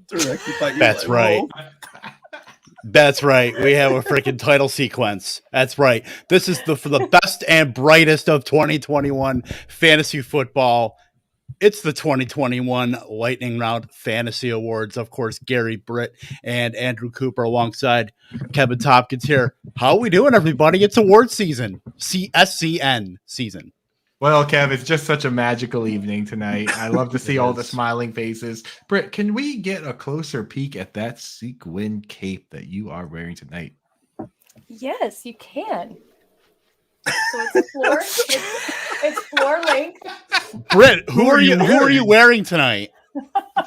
Directed by That's Eli right. Wolf. That's right. We have a freaking title sequence. That's right. This is for the best and brightest of 2021 fantasy football. It's the 2021 Lightning Round Fantasy Awards. Of course, Gary Britt and Andrew Cooper alongside Kevin Tompkins here. How are we doing, everybody? It's award season. SCN season. Well, Kev, it's just such a magical evening tonight. I love to see all the is. smiling faces. Britt, can we get a closer peek at that sequin cape that you are wearing tonight? Yes, you can. So it's floor length. Britt, who are you wearing tonight?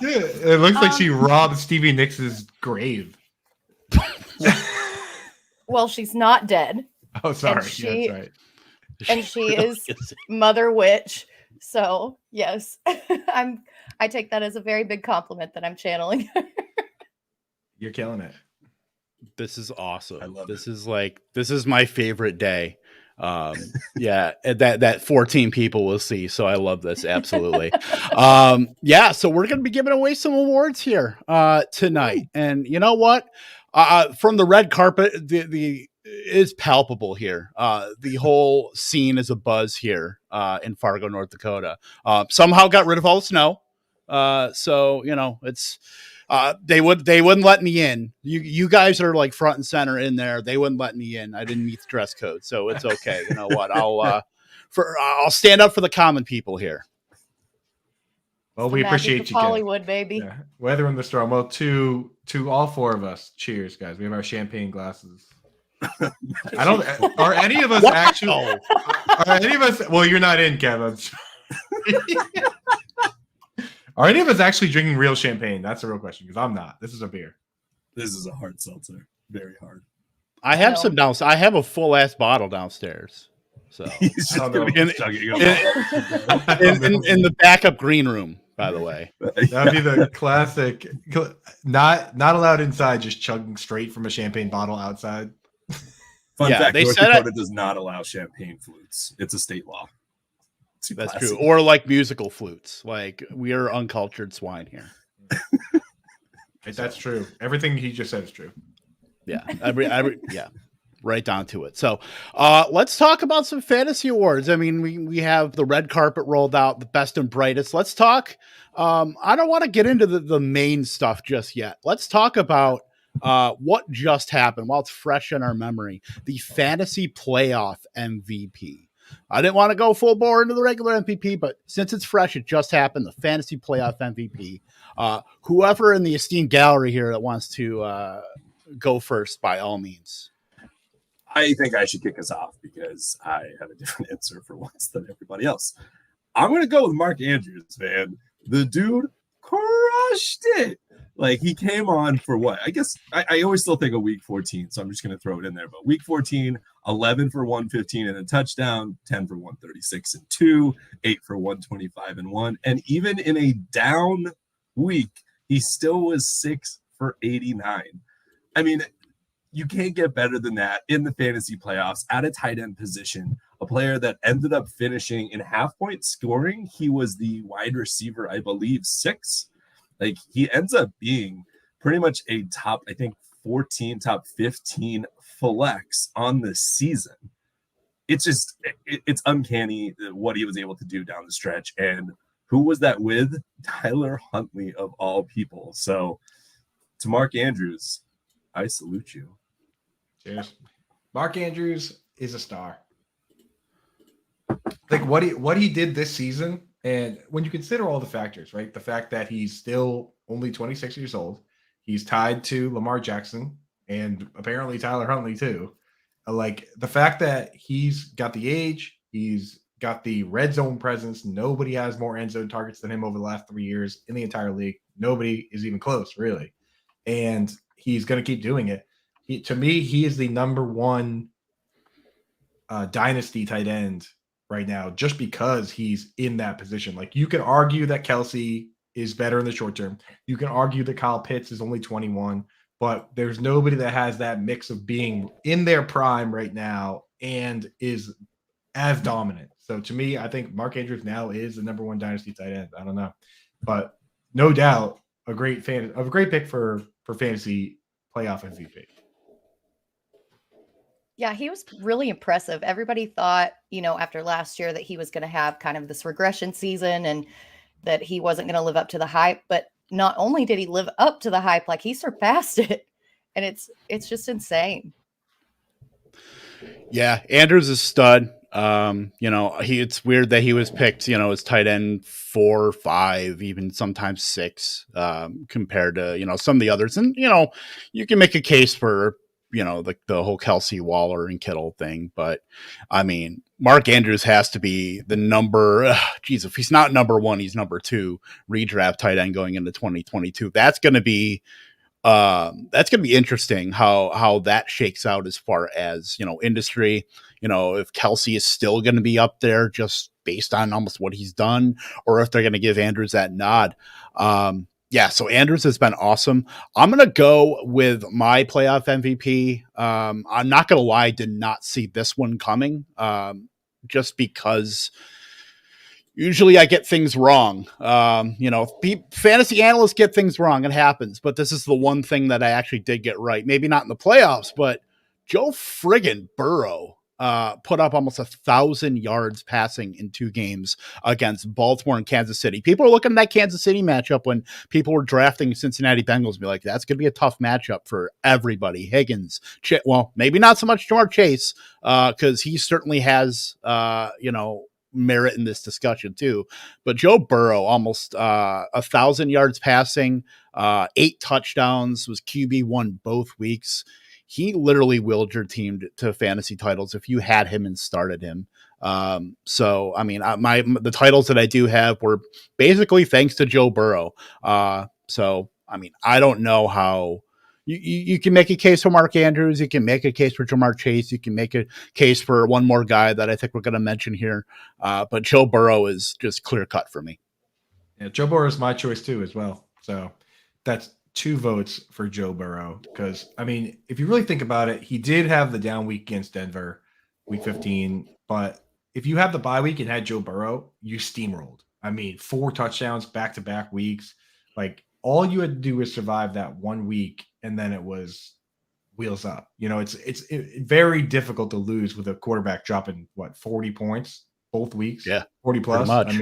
Yeah, it looks like she robbed Stevie Nicks' grave. Well, she's not dead. Oh, sorry. That's right. And she is Mother Witch. So yes, I take that as a very big compliment that I'm channeling. You're killing it. This is awesome. I love this. This is my favorite day. Yeah, that 14 people will see. So I love this. Absolutely. Yeah. So we're going to be giving away some awards here, tonight. And you know what? From the red carpet, the is palpable here. The whole scene is a buzz here, in Fargo, North Dakota. Somehow got rid of all the snow. So, you know, it's, they wouldn't let me in. You guys are like front and center in there. They wouldn't let me in. I didn't meet the dress code, so it's okay. You know what? I'll stand up for the common people here. Well, we appreciate you, Hollywood, baby. Yeah. Weather in the storm. Well, to all four of us, cheers, guys. We have our champagne glasses. I don't. Are any of us actually? Are any of us? Well, you're not in, Kevin. Are any of us actually drinking real champagne? That's a real question because I'm not. This is a beer. This is a hard seltzer. Very hard. I have some downstairs. I have a full ass bottle downstairs. So He's just gonna be chugging them. in the backup green room, by the way. That'd be the classic. Not allowed inside. Just chugging straight from a champagne bottle outside. Fun Yeah, fact: they North said Dakota does not allow champagne flutes. It's a state law. That's Classic. true. Or like musical flutes. Like we are uncultured swine here. That's true. Everything he just said is true. Yeah. Yeah. Right down to it. So let's talk about some fantasy awards. I mean, we have the red carpet rolled out, the best and brightest. Let's talk. I don't want to get into the main stuff just yet. Let's talk about what just happened while it's fresh in our memory. The fantasy playoff MVP. I didn't want to go full bore into the regular MVP, but since it's fresh, it just happened. The fantasy playoff MVP. Whoever in the esteemed gallery here that wants to go first, by all means. I think I should kick us off because I have a different answer for once than everybody else. I'm going to go with Mark Andrews, man. The dude crushed it. Like, he came on for what? I guess I always still think of week 14, so I'm just going to throw it in there. But week 14, 11 for 115 and a touchdown, 10 for 136 and 2, 8 for 125 and 1. And even in a down week, he still was 6 for 89. I mean, you can't get better than that in the fantasy playoffs at a tight end position. A player that ended up finishing in half-point scoring. He was the wide receiver, I believe, 6. Like, he ends up being pretty much a top, I think, 14, top 15 flex on the season. It's just, it's uncanny what he was able to do down the stretch. And who was that with? Tyler Huntley, of all people. So, to Mark Andrews, I salute you. Cheers. Mark Andrews is a star. Like what he did this season, and when you consider all the factors, right? The fact that he's still only 26 years old, he's tied to Lamar Jackson and apparently Tyler Huntley too. Like the fact that he's got the age, he's got the red zone presence. Nobody has more end zone targets than him over the last 3 years in the entire league. Nobody is even close, really. And he's going to keep doing it. To me, he is the number one dynasty tight end right now, just because he's in that position. Like, you can argue that Kelsey is better in the short term. You can argue that Kyle Pitts is only 21, but there's nobody that has that mix of being in their prime right now and is as dominant. So to me, I think Mark Andrews now is the number one dynasty tight end. I don't know, but no doubt a great pick for fantasy playoff MVP. Yeah, he was really impressive. Everybody thought, after last year that he was going to have kind of this regression season and that he wasn't going to live up to the hype. But not only did he live up to the hype, like he surpassed it. And it's just insane. Yeah, Andrews is stud. It's weird that he was picked, as tight end 4, 5, even sometimes 6, compared to, some of the others. And, you can make a case for, the whole Kelsey, Waller, and Kittle thing. But, I mean, Mark Andrews has to be the if he's not number 1, he's number 2 redraft tight end going into 2022. That's going to be interesting how that shakes out as far as, industry, if Kelsey is still going to be up there just based on almost what he's done, or if they're going to give Andrews that nod. So Andrews has been awesome. I'm going to go with my playoff MVP. I'm not going to lie, I did not see this one coming, just because usually I get things wrong. Fantasy analysts get things wrong. It happens. But this is the one thing that I actually did get right. Maybe not in the playoffs, but Joe friggin' Burrow put up almost 1,000 yards passing in 2 games against Baltimore and Kansas City. People are looking at that Kansas City matchup when people were drafting Cincinnati Bengals and be like, that's going to be a tough matchup for everybody. Higgins, maybe not so much Jamar Chase, because he certainly has, merit in this discussion too. But Joe Burrow, almost 1,000 yards passing, 8 touchdowns, was QB1 both weeks. He literally willed your team to fantasy titles if you had him and started him. The titles that I do have were basically thanks to Joe Burrow. I don't know how you can make a case for Mark Andrews. You can make a case for Jamar Chase. You can make a case for one more guy that I think we're going to mention here. But Joe Burrow is just clear cut for me. Yeah, Joe Burrow is my choice too, as well. So that's 2 votes for Joe Burrow. Because, if you really think about it, he did have the down week against Denver, week 15. But if you have the bye week and had Joe Burrow, you steamrolled. 4 touchdowns back-to-back weeks. Like, all you had to do was survive that 1 week, and then it was wheels up. It's very difficult to lose with a quarterback dropping 40 points both weeks. Yeah, 40 plus. much.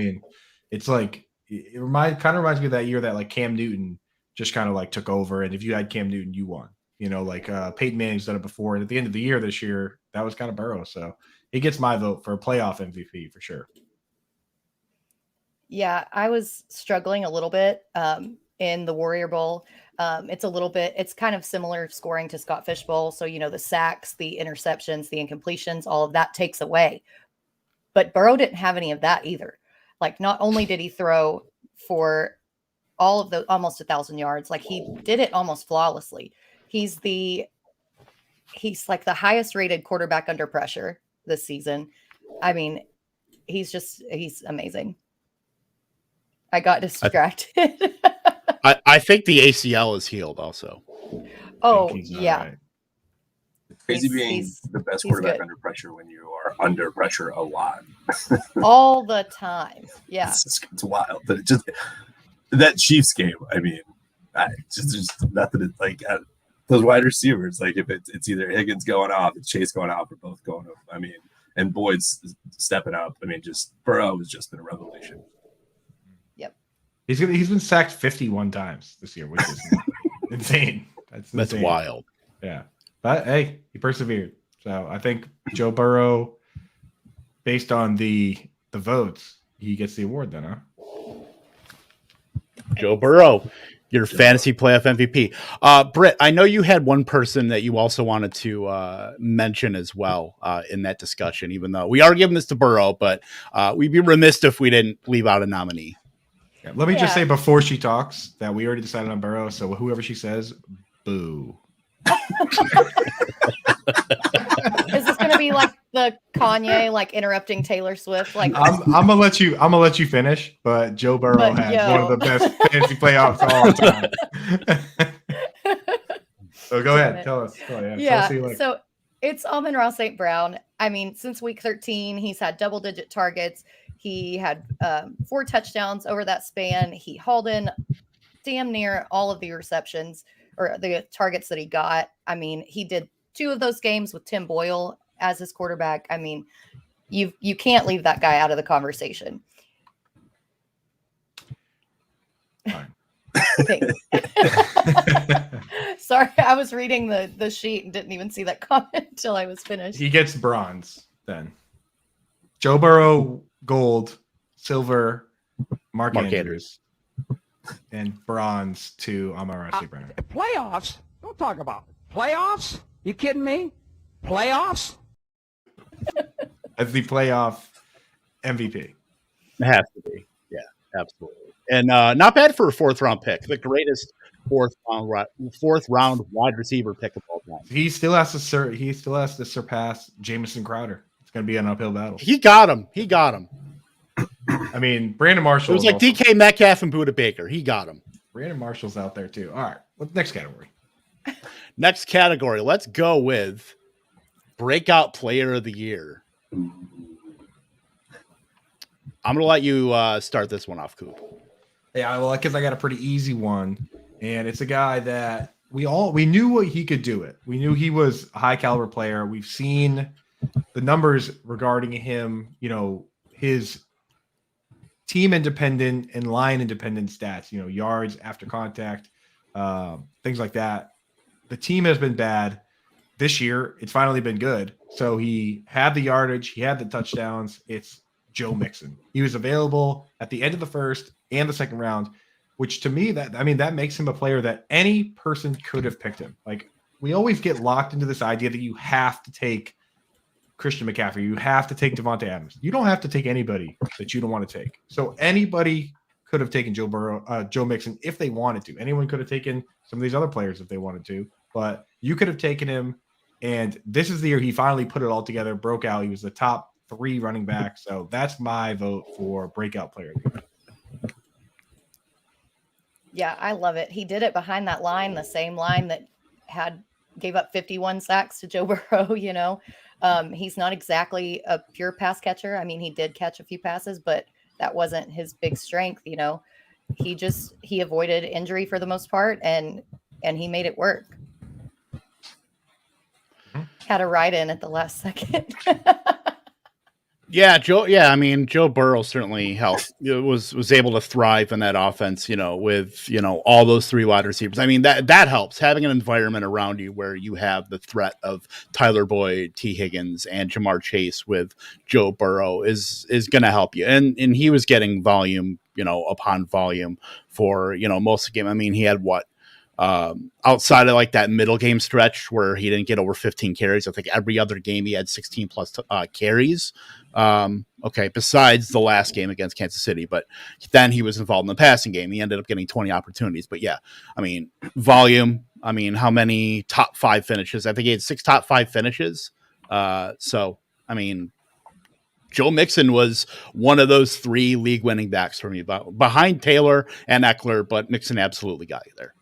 It's like it kind of reminds me of that year that like Cam Newton just kind of like took over, and if you had Cam Newton, you won. Peyton Manning's done it before, and at the end of the year this year, that was kind of Burrow. So he gets my vote for playoff MVP for sure. Yeah, I was struggling a little bit in the Warrior Bowl. It's kind of similar scoring to Scott Fish Bowl. So, the sacks, the interceptions, the incompletions, all of that takes away. But Burrow didn't have any of that either. Like, not only did he throw for all of the almost 1,000 yards, like he did it almost flawlessly. He's like the highest rated quarterback under pressure this season. He's amazing. I got distracted. I think the ACL is healed also. Oh, yeah. Right. Crazy being the best quarterback under pressure when you are under pressure a lot. All the time. Yeah. It's wild. But it just, that Chiefs game, just nothing like those wide receivers. Like if it's either Higgins going off, it's Chase going off, or both going off. And Boyd's stepping up. Just Burrow has just been a revelation. Yep. He's been sacked 51 times this year, which is insane. That's wild. Yeah. But hey, he persevered. So I think Joe Burrow, based on the votes, he gets the award then, huh? Joe Burrow, your fantasy playoff MVP. Britt, I know you had one person that you also wanted to mention as well in that discussion, even though we are giving this to Burrow, but we'd be remiss if we didn't leave out a nominee. Yeah, let me just say before she talks that we already decided on Burrow, so whoever she says, boo. Is this going to be like the Kanye, like interrupting Taylor Swift? Like I'm gonna let you finish, but Joe Burrow had one of the best fantasy playoffs of all time. So go ahead, tell us. Yeah. So it's Amon-Ra St. Brown. Since week 13, he's had double-digit targets. He had 4 touchdowns over that span. He hauled in damn near all of the receptions or the targets that he got. I mean, he did 2 of those games with Tim Boyle as his quarterback. I mean, you can't leave that guy out of the conversation. Sorry, I was reading the sheet and didn't even see that comment until I was finished. He gets bronze then. Joe Burrow, gold, silver, Mark Andrews, and bronze to Amon-Ra Brown. Playoffs? Don't talk about playoffs. You kidding me? Playoffs? As the playoff MVP. It has to be. Yeah, absolutely. And not bad for a 4th-round pick. The greatest fourth round wide receiver pick of all time. He still has to surpass Jamison Crowder. It's going to be an uphill battle. He got him. I mean, Brandon Marshall. It was like DK Metcalf and Budda Baker. He got him. Brandon Marshall's out there too. All right. What's next category? Next category. Let's go with breakout player of the year. I'm going to let you start this one off, Coop. Yeah, well, because I got a pretty easy one, and it's a guy that we knew what he could do. It. We knew he was a high caliber player. We've seen the numbers regarding him. You know, his team independent and line independent stats. You know, yards after contact, things like that. The team has been bad this year. It's finally been good. So he had the yardage. He had the touchdowns. It's Joe Mixon. He was available at the end of the first and the second round, which to me, that makes him a player that any person could have picked him. Like, we always get locked into this idea that you have to take Christian McCaffrey. You have to take Devontae Adams. You don't have to take anybody that you don't want to take. So anybody could have taken Joe Mixon if they wanted to. Anyone could have taken some of these other players if they wanted to, but you could have taken him. And this is the year he finally put it all together, broke out. He was the top 3 running back. So that's my vote for breakout player of the year. Yeah, I love it. He did it behind that line, the same line that gave up 51 sacks to Joe Burrow. You know, he's not exactly a pure pass catcher. I mean, he did catch a few passes, but that wasn't his big strength. You know, he avoided injury for the most part, and he made it work. Had a ride in at the last second. Yeah, Joe. Yeah, I mean, Joe Burrow certainly helped. Was able to thrive in that offense. You know, with all those 3 wide receivers. I mean, that helps, having an environment around you where you have the threat of Tyler Boyd, T. Higgins, and Jamar Chase with Joe Burrow is going to help you. And he was getting volume, upon volume for most of the game. I mean, he had what? Outside of like that middle game stretch where he didn't get over 15 carries, I think every other game he had 16 plus carries. Okay, besides the last game against Kansas City, but then he was involved in the passing game. He ended up getting 20 opportunities. But yeah, I mean, volume. I mean, how many top 5 finishes? I think he had 6 top 5 finishes. So, I mean, Joe Mixon was one of those 3 league-winning backs for me, behind Taylor and Eckler, but Mixon absolutely got you there.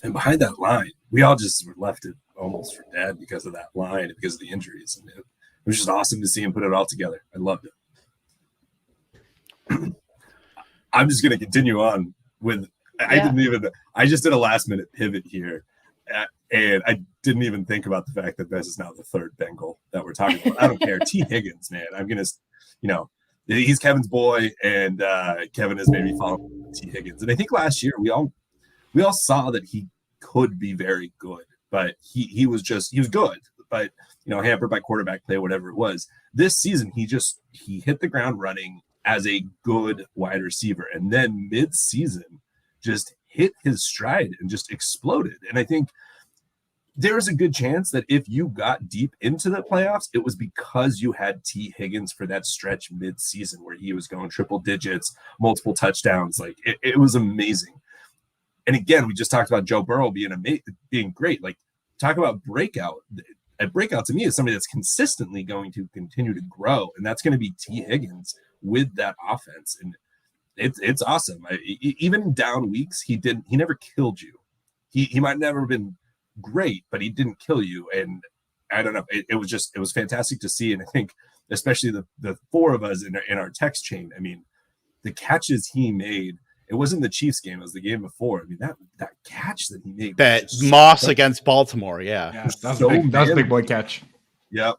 And behind that line, we all just were left it almost for dead because of that line and because of the injuries. And it was just awesome to see him put it all together. I loved it. I'm just going to continue on with I just did a last minute pivot here. And I didn't even think about the fact that this is now the 3rd Bengal that we're talking about. I don't care. T. Higgins, man. I'm going to, he's Kevin's boy, and Kevin has made me follow T. Higgins. And I think last year we all saw that he could be very good, but he was good, but hampered by quarterback play, whatever it was. This season, he hit the ground running as a good wide receiver, and then mid-season just hit his stride and just exploded. And I think there's a good chance that if you got deep into the playoffs, it was because you had T. Higgins for that stretch mid-season where he was going triple digits, multiple touchdowns. Like it was amazing. And again, we just talked about Joe Burrow being great. Like, talk about breakout. A breakout to me is somebody that's consistently going to continue to grow, and that's going to be T. Higgins with that offense. And it's awesome. Even down weeks, he never killed you. He might never have been great, but he didn't kill you. And I don't know. It was fantastic to see. And I think especially the 4 of us in our text chain. I mean, the catches he made. It wasn't the Chiefs game; it was the game before. I mean, that catch that he made, That was Moss against Baltimore, Yeah, that was, so that was a big boy catch. Yep.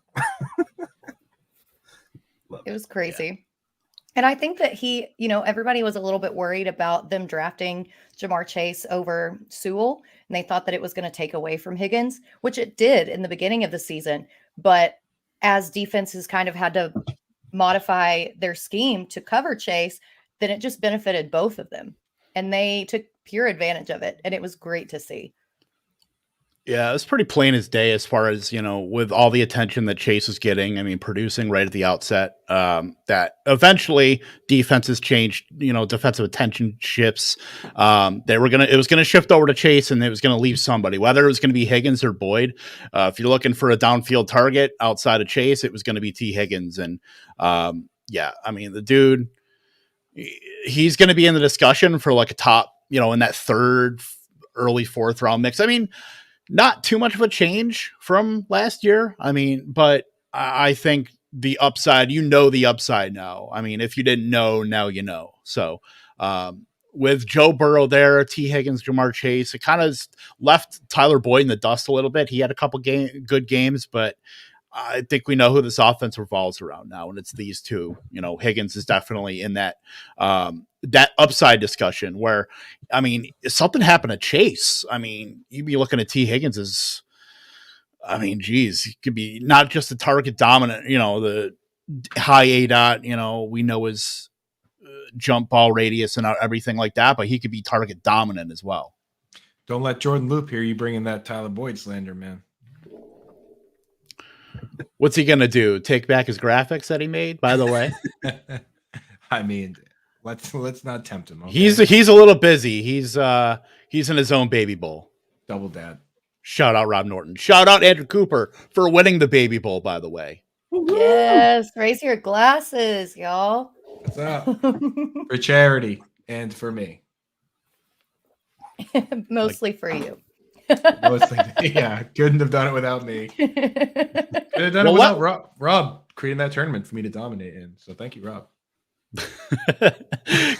It was crazy. And I think that everybody was a little bit worried about them drafting Jamar Chase over Sewell. And they thought that it was going to take away from Higgins, which it did in the beginning of the season. But as defenses kind of had to modify their scheme to cover Chase, then it just benefited both of them. And they took pure advantage of it. And it was great to see. Yeah, it was pretty plain as day as far as, with all the attention that Chase was getting. I mean, producing right at the outset, that eventually defenses changed, defensive attention shifts. It was going to shift over to Chase, and it was going to leave somebody, whether it was going to be Higgins or Boyd. If you're looking for a downfield target outside of Chase, it was going to be T. Higgins. And yeah, I mean, the dude, he's going to be in the discussion for like a top, in that third, early fourth round mix. I mean, not too much of a change from last year. I mean, but I think the upside, the upside now. I mean, if you didn't know, now you know. So with Joe Burrow there, T. Higgins, Jamar Chase, it kind of left Tyler Boyd in the dust a little bit. He had a couple good games, but I think we know who this offense revolves around now, and it's these two. Higgins is definitely in that that upside discussion where, I mean, if something happened to Chase, I mean, you'd be looking at T. Higgins as, I mean, geez, he could be not just a target dominant, the high A dot, we know his jump ball radius and everything like that, but he could be target dominant as well. Don't let Jordan Loop hear you bringing that Tyler Boyd slander, man. What's he going to do? Take back his graphics that he made, by the way? I mean, let's not tempt him. Okay? He's a little busy. He's in his own baby bowl. Double dad. Shout out Rob Norton. Shout out Andrew Cooper for winning the baby bowl, by the way. Yes, raise your glasses, y'all. What's up? For charity and for me. Mostly for you. Mostly, yeah. Couldn't have done it without me. Could have done it without Rob creating that tournament for me to dominate in. So thank you, Rob.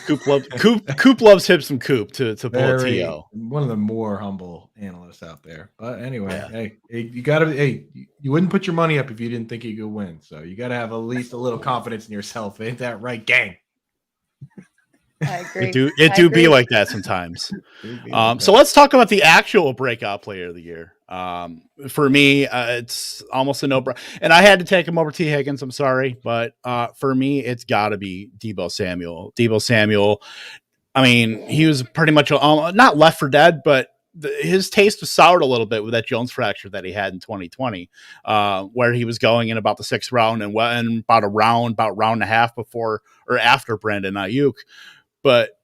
Coop loves him some Coop to pull a TO. One of the more humble analysts out there. But anyway, hey, you wouldn't put your money up if you didn't think you could win. So you got to have at least a little confidence in yourself. Ain't that right, gang? I agree. It do be like that sometimes. So let's talk about the actual breakout player of the year. For me, it's almost a no-brainer. And I had to take him over T. Higgins. I'm sorry. But for me, it's got to be Deebo Samuel. Deebo Samuel, I mean, he was pretty much not left for dead, but his taste was soured a little bit with that Jones fracture that he had in 2020, where he was going in about the 6th round and about round and a half before or after Brandon Ayuk. But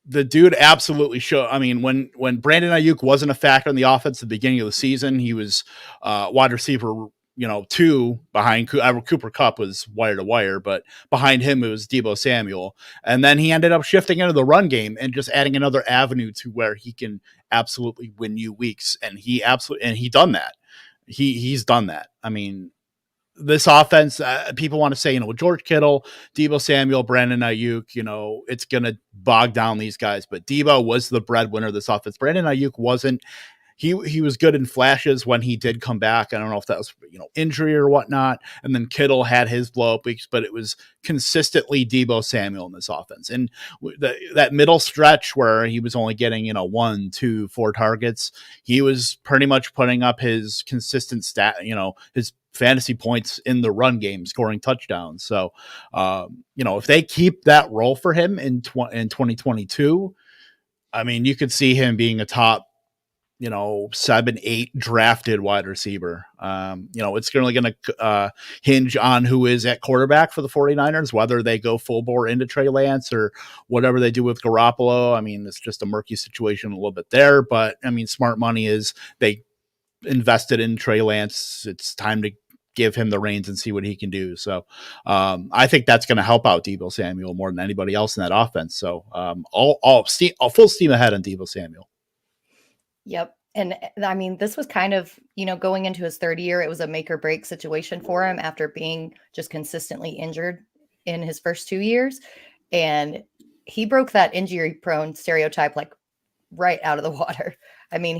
the dude absolutely showed. I mean, when Brandon Ayuk wasn't a factor in the offense at the beginning of the season, he was wide receiver, 2 behind Cooper Kupp was wire to wire, but behind him it was Deebo Samuel, and then he ended up shifting into the run game and just adding another avenue to where he can absolutely win you weeks, and he done that. He's done that. I mean, this offense, people want to say, George Kittle, Deebo Samuel, Brandon Ayuk, it's going to bog down these guys. But Deebo was the breadwinner of this offense. Brandon Ayuk wasn't. He was good in flashes when he did come back. I don't know if that was, injury or whatnot. And then Kittle had his blow up weeks, but it was consistently Deebo Samuel in this offense. And that middle stretch where he was only getting, 1, 2, 4 targets, he was pretty much putting up his consistent stat, his fantasy points in the run game, scoring touchdowns. So, if they keep that role for him in 2022, I mean, you could see him being a top, 7, 8 drafted wide receiver. It's really going to hinge on who is at quarterback for the 49ers, whether they go full bore into Trey Lance or whatever they do with Garoppolo. I mean, it's just a murky situation a little bit there, but I mean, smart money is they invested in Trey Lance. It's time to give him the reins and see what he can do. So I think that's going to help out Deebo Samuel more than anybody else in that offense. So all full steam ahead on Deebo Samuel. Yep. And I mean, this was kind of, going into his 3rd year, it was a make or break situation for him after being just consistently injured in his first 2 years. And he broke that injury prone stereotype like right out of the water. I mean,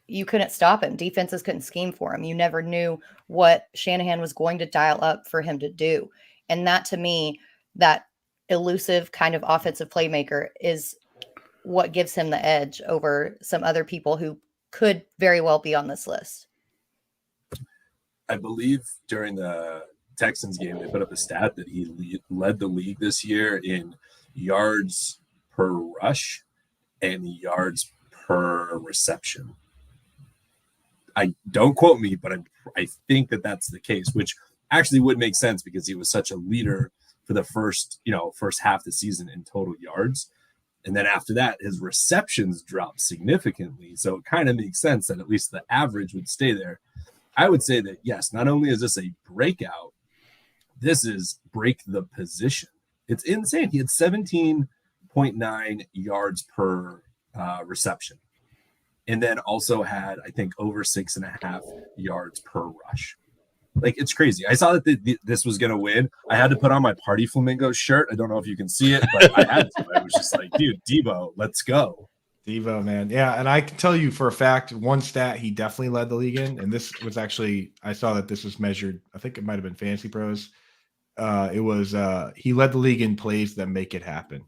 you couldn't stop him. Defenses couldn't scheme for him. You never knew what Shanahan was going to dial up for him to do. And that, to me, that elusive kind of offensive playmaker is what gives him the edge over some other people who could very well be on this list. I believe during the Texans game, they put up a stat that he led the league this year in yards per rush and yards per reception. I don't quote me, but I think that that's the case, which actually would make sense because he was such a leader for the first half of the season in total yards. And then after that, his receptions dropped significantly. So it kind of makes sense that at least the average would stay there. I would say that, yes, not only is this a breakout, this is break the position. It's insane. He had 17.9 yards per reception. And then also had, I think, over 6.5 yards per rush. Like, it's crazy. I saw that this was going to win. I had to put on my Party Flamingos shirt. I don't know if you can see it, but I had to. I was just like, dude, Debo, let's go. Debo, man. Yeah, and I can tell you for a fact, one stat he definitely led the league in, and this was actually, I saw that this was measured, I think it might have been Fantasy Pros. It was he led the league in plays that make it happen.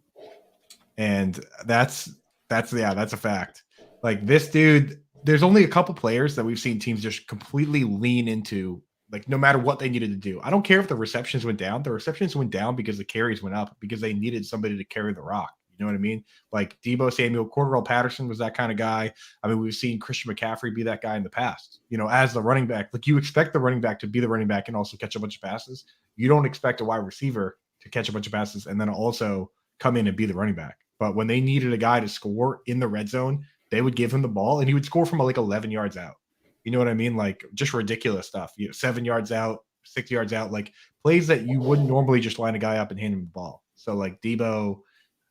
And that's a fact. Like, this dude, there's only a couple players that we've seen teams just completely lean into, like, no matter what they needed to do. I don't care if the receptions went down. The receptions went down because the carries went up, because they needed somebody to carry the rock. You know what I mean? Like Debo Samuel, Cordarrelle Patterson was that kind of guy. I mean, we've seen Christian McCaffrey be that guy in the past, as the running back. Like, you expect the running back to be the running back and also catch a bunch of passes. You don't expect a wide receiver to catch a bunch of passes and then also come in and be the running back. But when they needed a guy to score in the red zone, they would give him the ball and he would score from like 11 yards out. You know what I mean? Like, just ridiculous stuff. 7 yards out, 6 yards out, like plays that you wouldn't normally just line a guy up and hand him the ball. So like Debo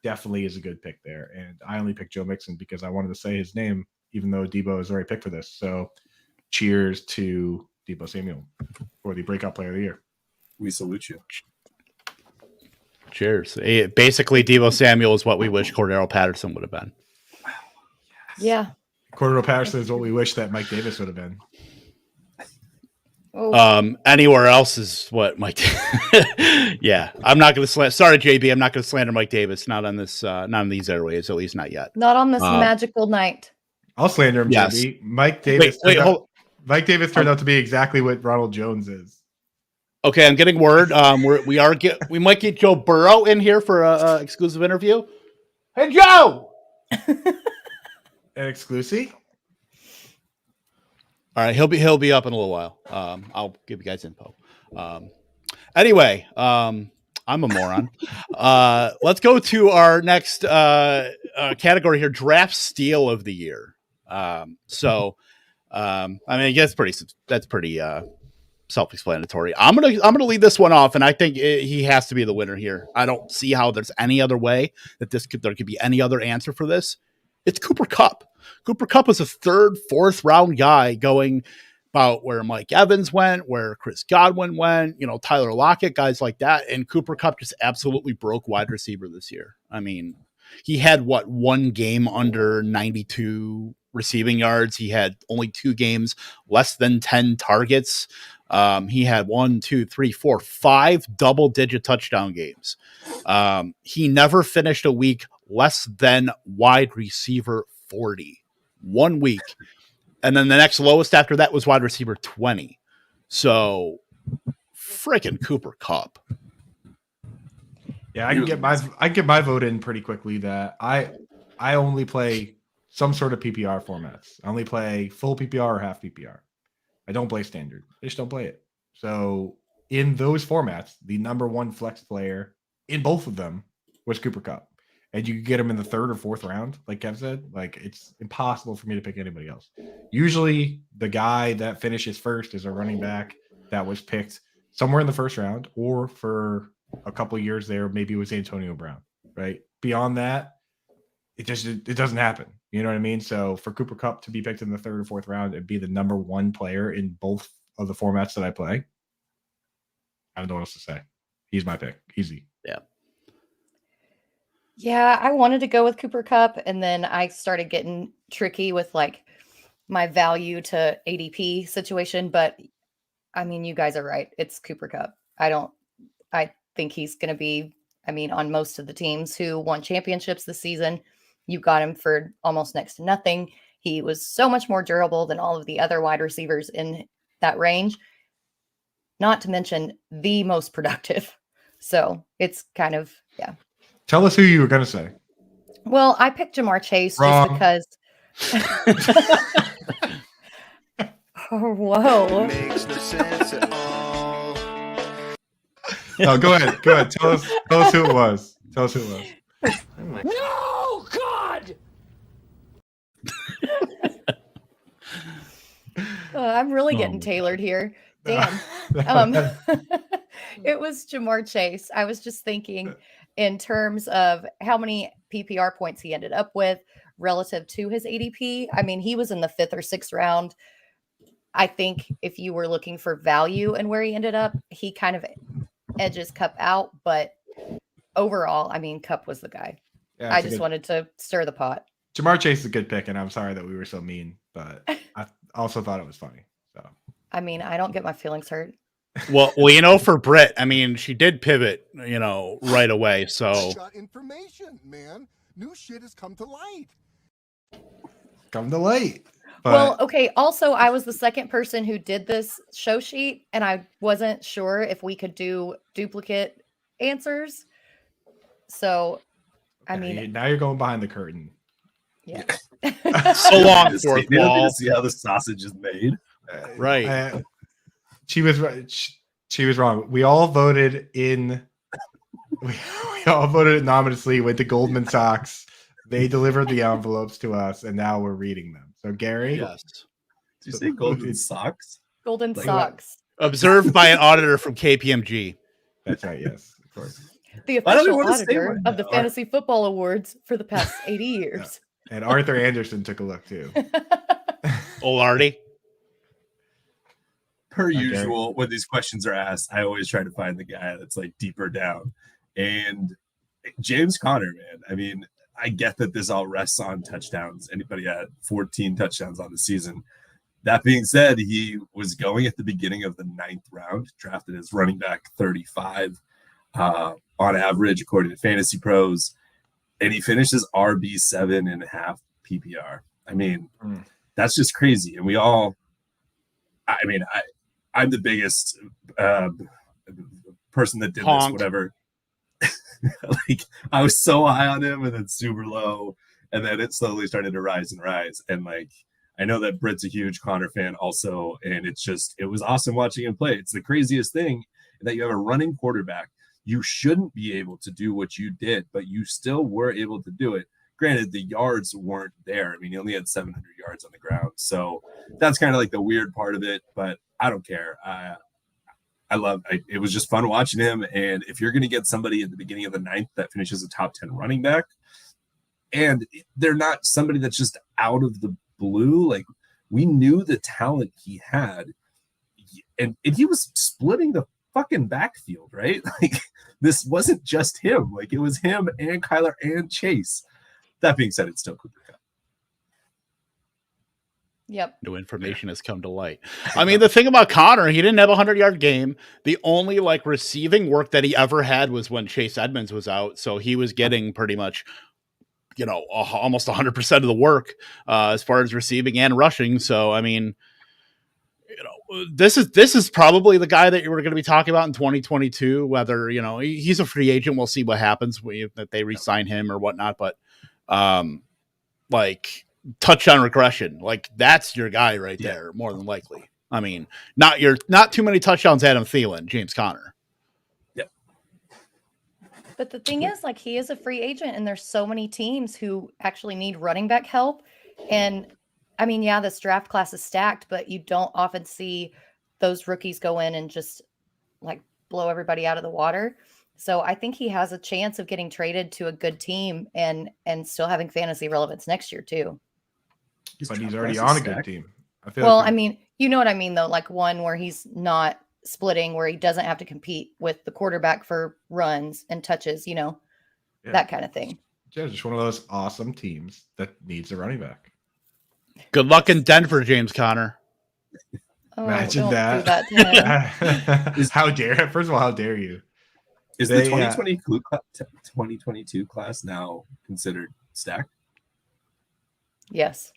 definitely is a good pick there. And I only picked Joe Mixon because I wanted to say his name, even though Debo is already picked for this. So cheers to Debo Samuel for the breakout player of the year. We salute you. Cheers. Basically, Debo Samuel is what we wish Cordarrelle Patterson would have been. Yeah. Cordarrelle Patterson is what we wish that Mike Davis would have been. Oh. Anywhere else is what Mike. Yeah, I'm not going to slander. Sorry, JB, I'm not going to slander Mike Davis. Not on this. Not on these airwaves. At least not yet. Not on this magical night. I'll slander him, yes. JB. Mike Davis. Mike Davis turned out to be exactly what Ronald Jones is. Okay, I'm getting word. We might get Joe Burrow in here for a exclusive interview. Hey, Joe. An exclusive? All right, he'll be up in a little while. I'll give you guys info. Anyway, I'm a moron. Let's go to our next category here: draft steal of the year. I mean, I guess that's pretty self-explanatory. I'm gonna lead this one off, and I think he has to be the winner here. I don't see how there's any other way that there could be any other answer for this. It's Cooper Kupp. Cooper Kupp was a 3rd, 4th round guy going about where Mike Evans went, where Chris Godwin went, Tyler Lockett, guys like that. And Cooper Kupp just absolutely broke wide receiver this year. I mean, he had one game under 92 receiving yards. He had only 2 games less than 10 targets. He had 5 double-digit touchdown games. He never finished a week less than wide receiver 40. 1 week. And then the next lowest after that was wide receiver 20. So freaking Cooper Kupp. Yeah, I can get my vote in pretty quickly that I only play some sort of PPR formats. I only play full PPR or half PPR. I don't play standard. I just don't play it. So in those formats, the number 1 flex player in both of them was Cooper Kupp. And you could get him in the 3rd or 4th round, like Kev said. Like, it's impossible for me to pick anybody else. Usually, the guy that finishes first is a running back that was picked somewhere in the 1st round, or for a couple of years there, maybe it was Antonio Brown, right? Beyond that, it doesn't happen. You know what I mean? So for Cooper Kupp to be picked in the 3rd or 4th round and be the number 1 player in both of the formats that I play, I don't know what else to say. He's my pick. Easy. Yeah. Yeah, I wanted to go with Cooper Cup, and then I started getting tricky with like my value to ADP situation. But I mean, you guys are right. It's Cooper Cup. I think he's going to be, I mean, on most of the teams who won championships this season, you got him for almost next to nothing. He was so much more durable than all of the other wide receivers in that range, not to mention the most productive. So it's kind of, yeah. Tell us who you were going to say. Well, I picked Jamar Chase Wrong. just because. Oh, whoa. Makes no sense at all. No, go ahead. Go ahead. Tell us who it was. Tell us who it was. No, God! I'm really getting tailored here. Damn. It was Jamar Chase. I was just thinking in terms of how many PPR points he ended up with relative to his ADP. I mean, he was in the 5th or 6th round. I think if you were looking for value and where he ended up, he kind of edges Cup out. But overall, I mean, Cup was the guy. Yeah, I just wanted to stir the pot. Jamar Chase is a good pick, and I'm sorry that we were so mean, but I also thought it was funny. So I mean, I don't get my feelings hurt. Well, for Britt, I mean, she did pivot, right away. So Got information, man. New shit has come to light. come to light. Well, okay. Also, I was the second person who did this show sheet, and I wasn't sure if we could do duplicate answers. So, I mean, now you're going behind the curtain. yeah. so long, fourth You don't wall. get to see how the sausage is made. Right. She was right. She was wrong. We all voted in. We all voted anonymously with the Goldman Sachs. They delivered the envelopes to us, and now we're reading them. So, Gary, Yes. Did you say golden socks? Golden Like socks. Observed by an auditor from KPMG. that's right. Yes, of course. The Why don't we official wanna say auditor one of the now? Fantasy Football Awards for the past 80 years. And Arthur Anderson took a look too. Olardi. Per Okay. usual, when these questions are asked, I always try to find the guy that's like deeper down. And James Conner, man. I mean, I get that this all rests on touchdowns. Anybody had 14 touchdowns on the season. That being said, he was going at the beginning of the 9th round, drafted as running back 35 on average, according to Fantasy Pros. And he finishes RB 7.5 PPR. I mean, that's just crazy. And we all, I'm the biggest person that did Honk. this, whatever. Like, I was so high on him and then super low. And then it slowly started to rise and rise. And like, I know that Britt's a huge Connor fan also. And it was awesome watching him play. It's the craziest thing that you have a running quarterback. You shouldn't be able to do what you did, but you still were able to do it. Granted, the yards weren't there. I mean, he only had 700 yards on the ground. So that's kind of like the weird part of it, but I don't care. It was just fun watching him. And if you're going to get somebody at the beginning of the 9th that finishes a top 10 running back, and they're not somebody that's just out of the blue, like we knew the talent he had, and he was splitting the fucking backfield, right? Like this wasn't just him. Like it was him and Kyler and Chase. That being said, it's still Cooper Cup. Yep. New information has come to light. I mean, the thing about Connor, he didn't have a 100-yard game. The only like receiving work that he ever had was when Chase Edmonds was out. So he was getting pretty much, almost 100% of the work as far as receiving and rushing. So, I mean, this is probably the guy that we're going to be talking about in 2022, whether, he's a free agent. We'll see what happens that they re-sign him or whatnot. But like touchdown regression, like that's your guy right there, more than likely. I mean, not too many touchdowns, Adam Thielen, James Conner. Yeah. But the thing is, like, he is a free agent, and there's so many teams who actually need running back help. And I mean, yeah, this draft class is stacked, but you don't often see those rookies go in and just like blow everybody out of the water. So I think he has a chance of getting traded to a good team and still having fantasy relevance next year too. But he's already on a good team. I mean, you know what I mean though, like one where he's not splitting, where he doesn't have to compete with the quarterback for runs and touches, that kind of thing. Yeah, just one of those awesome teams that needs a running back. Good luck in Denver, James Conner. Oh, Imagine don't that. do that to him. How dare? First of all, how dare you? Is the 2022 class now considered stacked? Yes.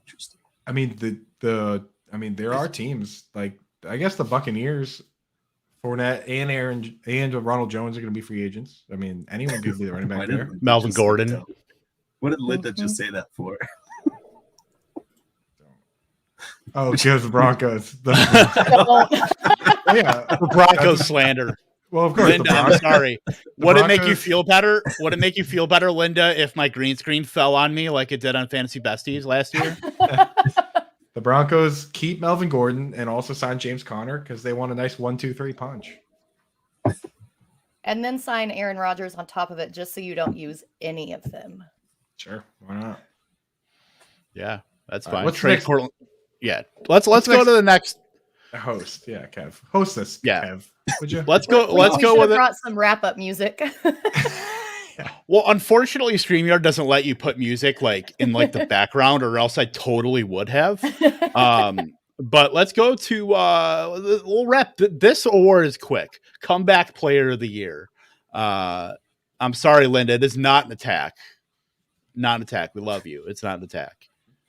Interesting. I mean, there are teams like, I guess the Buccaneers, Fournette and Ronald Jones are going to be free agents. I mean, anyone could be the running back there. Melvin Gordon. What did Linda just say that for? Oh, because the Broncos. Don't. Yeah, The Broncos slander. well, of course. Linda, I'm sorry. Would it make you feel better? Would it make you feel better, Linda, if my green screen fell on me like it did on Fantasy Besties last year? The Broncos keep Melvin Gordon and also sign James Conner because they want a nice 1-2-3 punch. And then sign Aaron Rodgers on top of it just so you don't use any of them. Sure, why not? Yeah, that's All right, fine. what's Trade next? Portland. Yeah, let's What's go next? to the next. Host, yeah, Kev. Host this, Yeah. Kev. Would you? Let's go. We Let's go should with have it. brought some wrap-up music. Well, unfortunately, StreamYard doesn't let you put music like in like the background, or else I totally would have. But let's go to we'll wrap. This award is quick. Comeback Player of the Year. I'm sorry, Linda. It is not an attack. Not an attack. We love you. It's not an attack.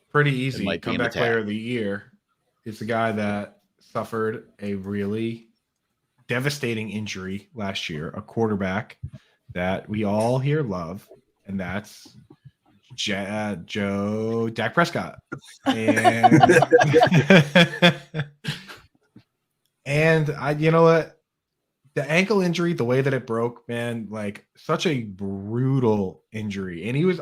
Pretty It easy. might be an Comeback attack. player of the year is the guy that suffered a really devastating injury last year, a quarterback that we all here love, and that's Dak Prescott. And, and you know what? The ankle injury, the way that it broke, man, like such a brutal injury. And he was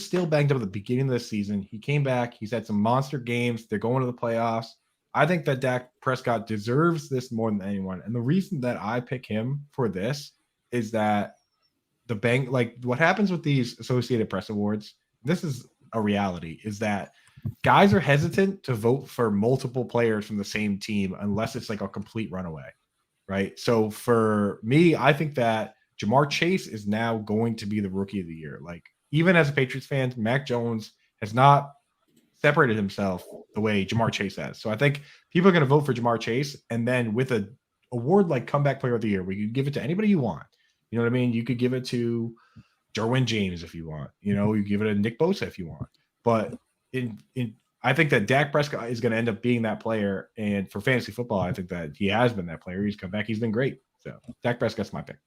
still banged up at the beginning of the season. He came back. He's had some monster games. They're going to the playoffs. I think that Dak Prescott deserves this more than anyone. And the reason that I pick him for this is that what happens with these Associated Press awards, this is a reality, is that guys are hesitant to vote for multiple players from the same team unless it's like a complete runaway. Right. So for me, I think that Jamar Chase is now going to be the rookie of the year. Like, even as a Patriots fan, Mac Jones has not separated himself the way Jamar Chase has. So I think people are going to vote for Jamar Chase. And then with an award like Comeback Player of the Year, where you can give it to anybody you want. You know what I mean? You could give it to Derwin James if you want. You know, you give it to Nick Bosa if you want. But I think that Dak Prescott is going to end up being that player. And for fantasy football, I think that he has been that player. He's come back. He's been great. So Dak Prescott's my pick.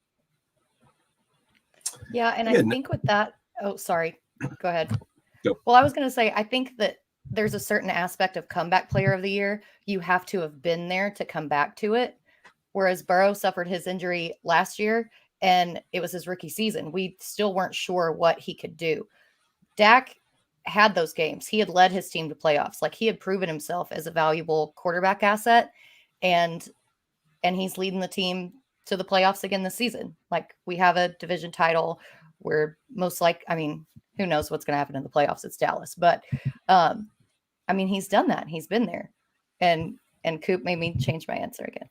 Yeah, and Yeah, I think with that, oh, sorry. Go ahead. Go. Well, I was going to say, I think that there's a certain aspect of Comeback Player of the Year. You have to have been there to come back to it. Whereas Burrow suffered his injury last year, and it was his rookie season. We still weren't sure what he could do. Dak had those games. He had led his team to playoffs. Like, he had proven himself as a valuable quarterback asset, and he's leading the team to the playoffs again this season. Like, we have a division title. We're most who knows what's going to happen in the playoffs? It's Dallas, but he's done that. He's been there, and Coop made me change my answer again.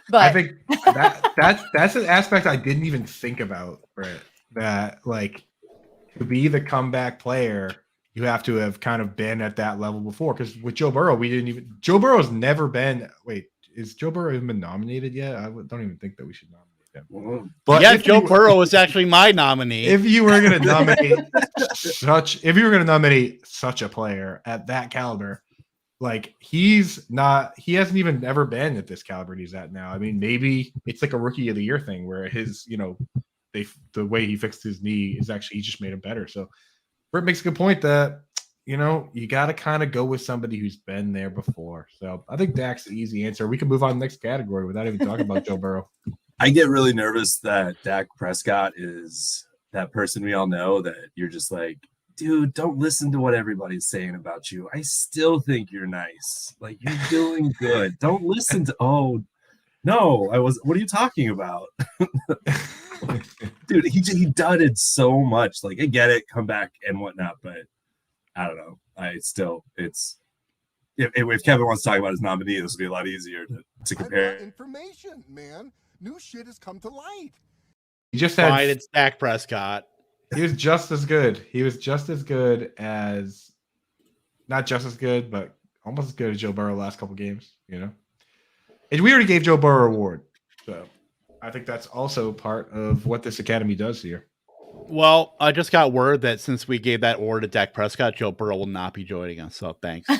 But I think that's an aspect I didn't even think about, Brett. That, like, to be the comeback player, you have to have kind of been at that level before. Because with Joe Burrow, Joe Burrow's never been. Wait, is Joe Burrow even been nominated yet? I don't even think that we should nominate him. But Yeah, Joe Burrow was actually my nominee. If you were going to nominate such a player at that caliber, like, he hasn't even ever been at this caliber he's at now. I mean, maybe it's like a rookie of the year thing where his, the way he fixed his knee is actually, he just made him better. So Britt makes a good point that, you got to kind of go with somebody who's been there before. So I think Dak's the easy answer. We can move on to the next category without even talking about Joe Burrow. I get really nervous that Dak Prescott is that person we all know that you're just like, dude, don't listen to what everybody's saying about you. I still think you're nice. Like, you're doing good. Don't listen to, what are you talking about? Dude, he dudded so much. Like, I get it, come back and whatnot, but I don't know. If Kevin wants to talk about his nominee, this will be a lot easier to I've got compare. information, man. New shit has come to light. He just Fine, had. it's Dak Prescott. He was just as good. He was just as good as, not just as good, but almost as good as Joe Burrow last couple games. And we already gave Joe Burrow an award, so I think that's also part of what this academy does here. Well, I just got word that since we gave that award to Dak Prescott, Joe Burrow will not be joining us. So thanks. I'm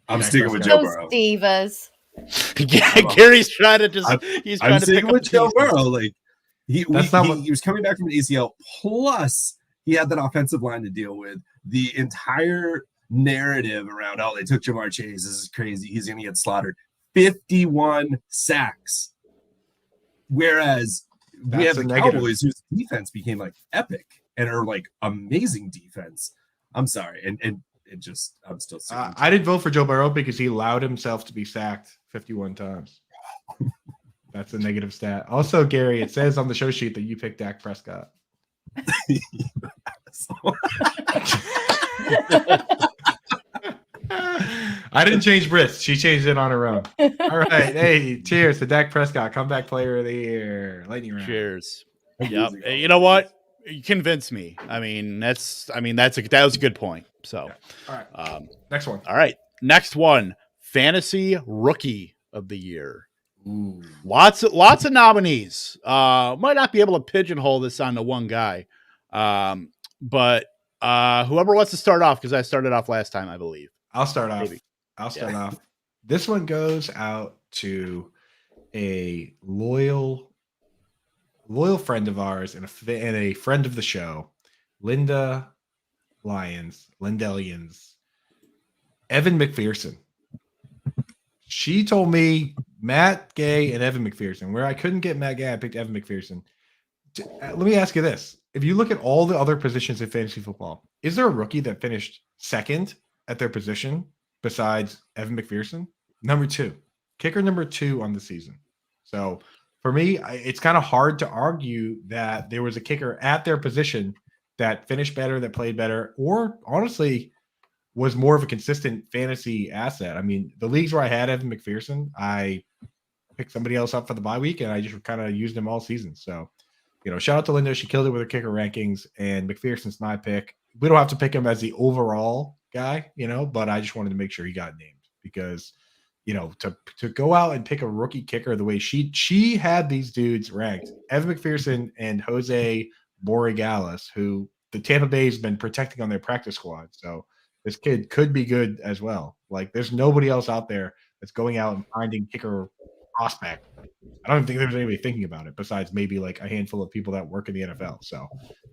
Dak sticking with Prescott. Joe Those Burrow. divas. Gary's trying to just. He's trying I'm to pick sticking up with the Joe pieces. Burrow. Like he was coming back from an ACL. Plus, he had that offensive line to deal with. The entire narrative around, they took Jamar Chase. This is crazy. He's going to get slaughtered. 51 sacks. Whereas we have the Cowboys, whose defense became like epic and are like amazing defense. I'm sorry, and it just I'm still. I didn't vote for Joe Burrow because he allowed himself to be sacked 51 times. That's a negative stat. Also, Gary, it says on the show sheet that you picked Dak Prescott. I didn't change Britt's. She changed it on her own. All right. Hey, cheers to Dak Prescott, comeback player of the year. Lightning round. Cheers. Yep. You know what? You convinced me. I mean, that was a good point. So, all right. Next one. All right. Next one. Fantasy Rookie of the Year. Ooh. Lots of nominees. Might not be able to pigeonhole this onto one guy. But whoever wants to start off, because I started off last time, I believe. I'll start off. Maybe. I'll start off. This one goes out to a loyal friend of ours and a friend of the show, Lindelians, Evan McPherson. She told me Matt Gay and Evan McPherson. Where I couldn't get Matt Gay, I picked Evan McPherson. Let me ask you this. If you look at all the other positions in fantasy football, is there a rookie that finished second at their position besides Evan McPherson? Number 2. Kicker number 2 on the season. So for me, it's kind of hard to argue that there was a kicker at their position that finished better, that played better, or honestly was more of a consistent fantasy asset. I mean, the leagues where I had Evan McPherson, I picked somebody else up for the bye week, and I just kind of used him all season. So, shout out to Linda. She killed it with her kicker rankings, and McPherson's my pick. We don't have to pick him as the overall guy, but I just wanted to make sure he got named because, to go out and pick a rookie kicker the way she had these dudes ranked, Evan McPherson and Jose Borregales, who the Tampa Bay has been protecting on their practice squad. So this kid could be good as well. Like, there's nobody else out there that's going out and finding kicker prospect. I don't think there's anybody thinking about it besides maybe like a handful of people that work in the NFL. So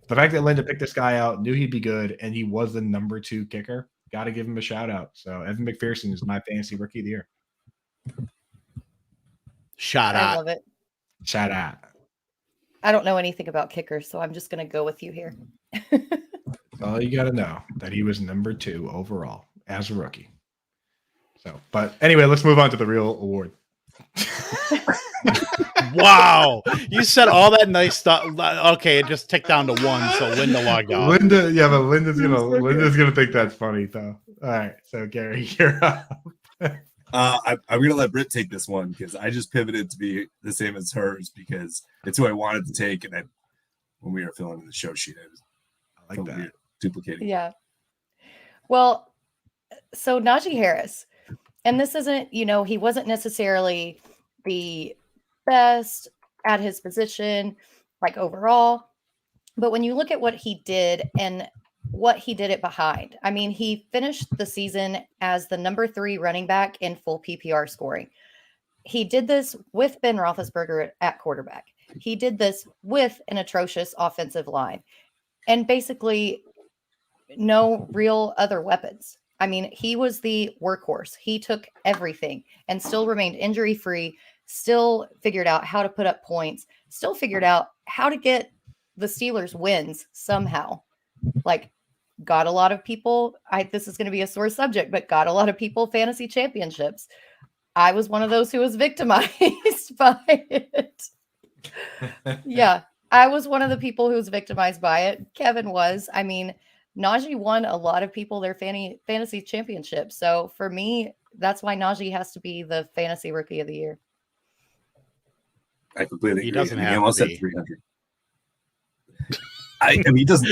the fact that Linda picked this guy out, knew he'd be good, and he was the number 2 kicker, got to give him a shout out. So Evan McPherson is my fantasy rookie of the year. Shout I out. love it. Shout out. I don't know anything about kickers, so I'm just going to go with you here. All you got to know that he was number 2 overall as a rookie. So, but anyway, let's move on to the real award. Wow, you said all that nice stuff. Okay, it just ticked down to 1, so Linda logged off. Linda's gonna think that's funny though. All right, so Gary, you're up. I'm gonna let Britt take this one because I just pivoted to be the same as hers because it's who I wanted to take, and when we were filling in the show sheet, I like that. Duplicating. Yeah. Well, so Najee Harris, and this isn't, he wasn't necessarily the best at his position, like overall, but when you look at what he did and what he did it behind, I mean, he finished the season as the number 3 running back in full PPR scoring. He did this with Ben Roethlisberger at quarterback. He did this with an atrocious offensive line and basically no real other weapons. I mean, he was the workhorse. He took everything and still remained injury-free, still figured out how to put up points, still figured out how to get the Steelers wins somehow. Like, got a lot of people, this is going to be a sore subject, but got a lot of people fantasy championships. I was one of those who was victimized by it. Yeah, I was one of the people who was victimized by it. Kevin was. I mean, Najee won a lot of people their fantasy championships. So for me, that's why Najee has to be the fantasy rookie of the year. I completely agree. He doesn't He have almost to had be. 300. I mean, he doesn't.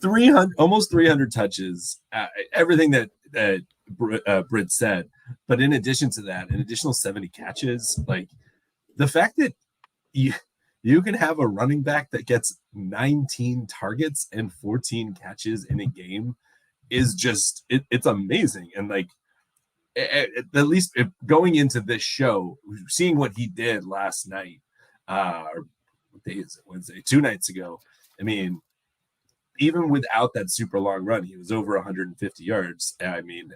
300, almost 300 touches. Everything that Britt said, but in addition to that, an additional 70 catches. Like the fact that you can have a running back that gets 19 targets and 14 catches in a game is just it's amazing. And like at least going into this show, seeing what he did last night, or what day is it? Wednesday, 2 nights ago. I mean, even without that super long run, he was over 150 yards. I mean,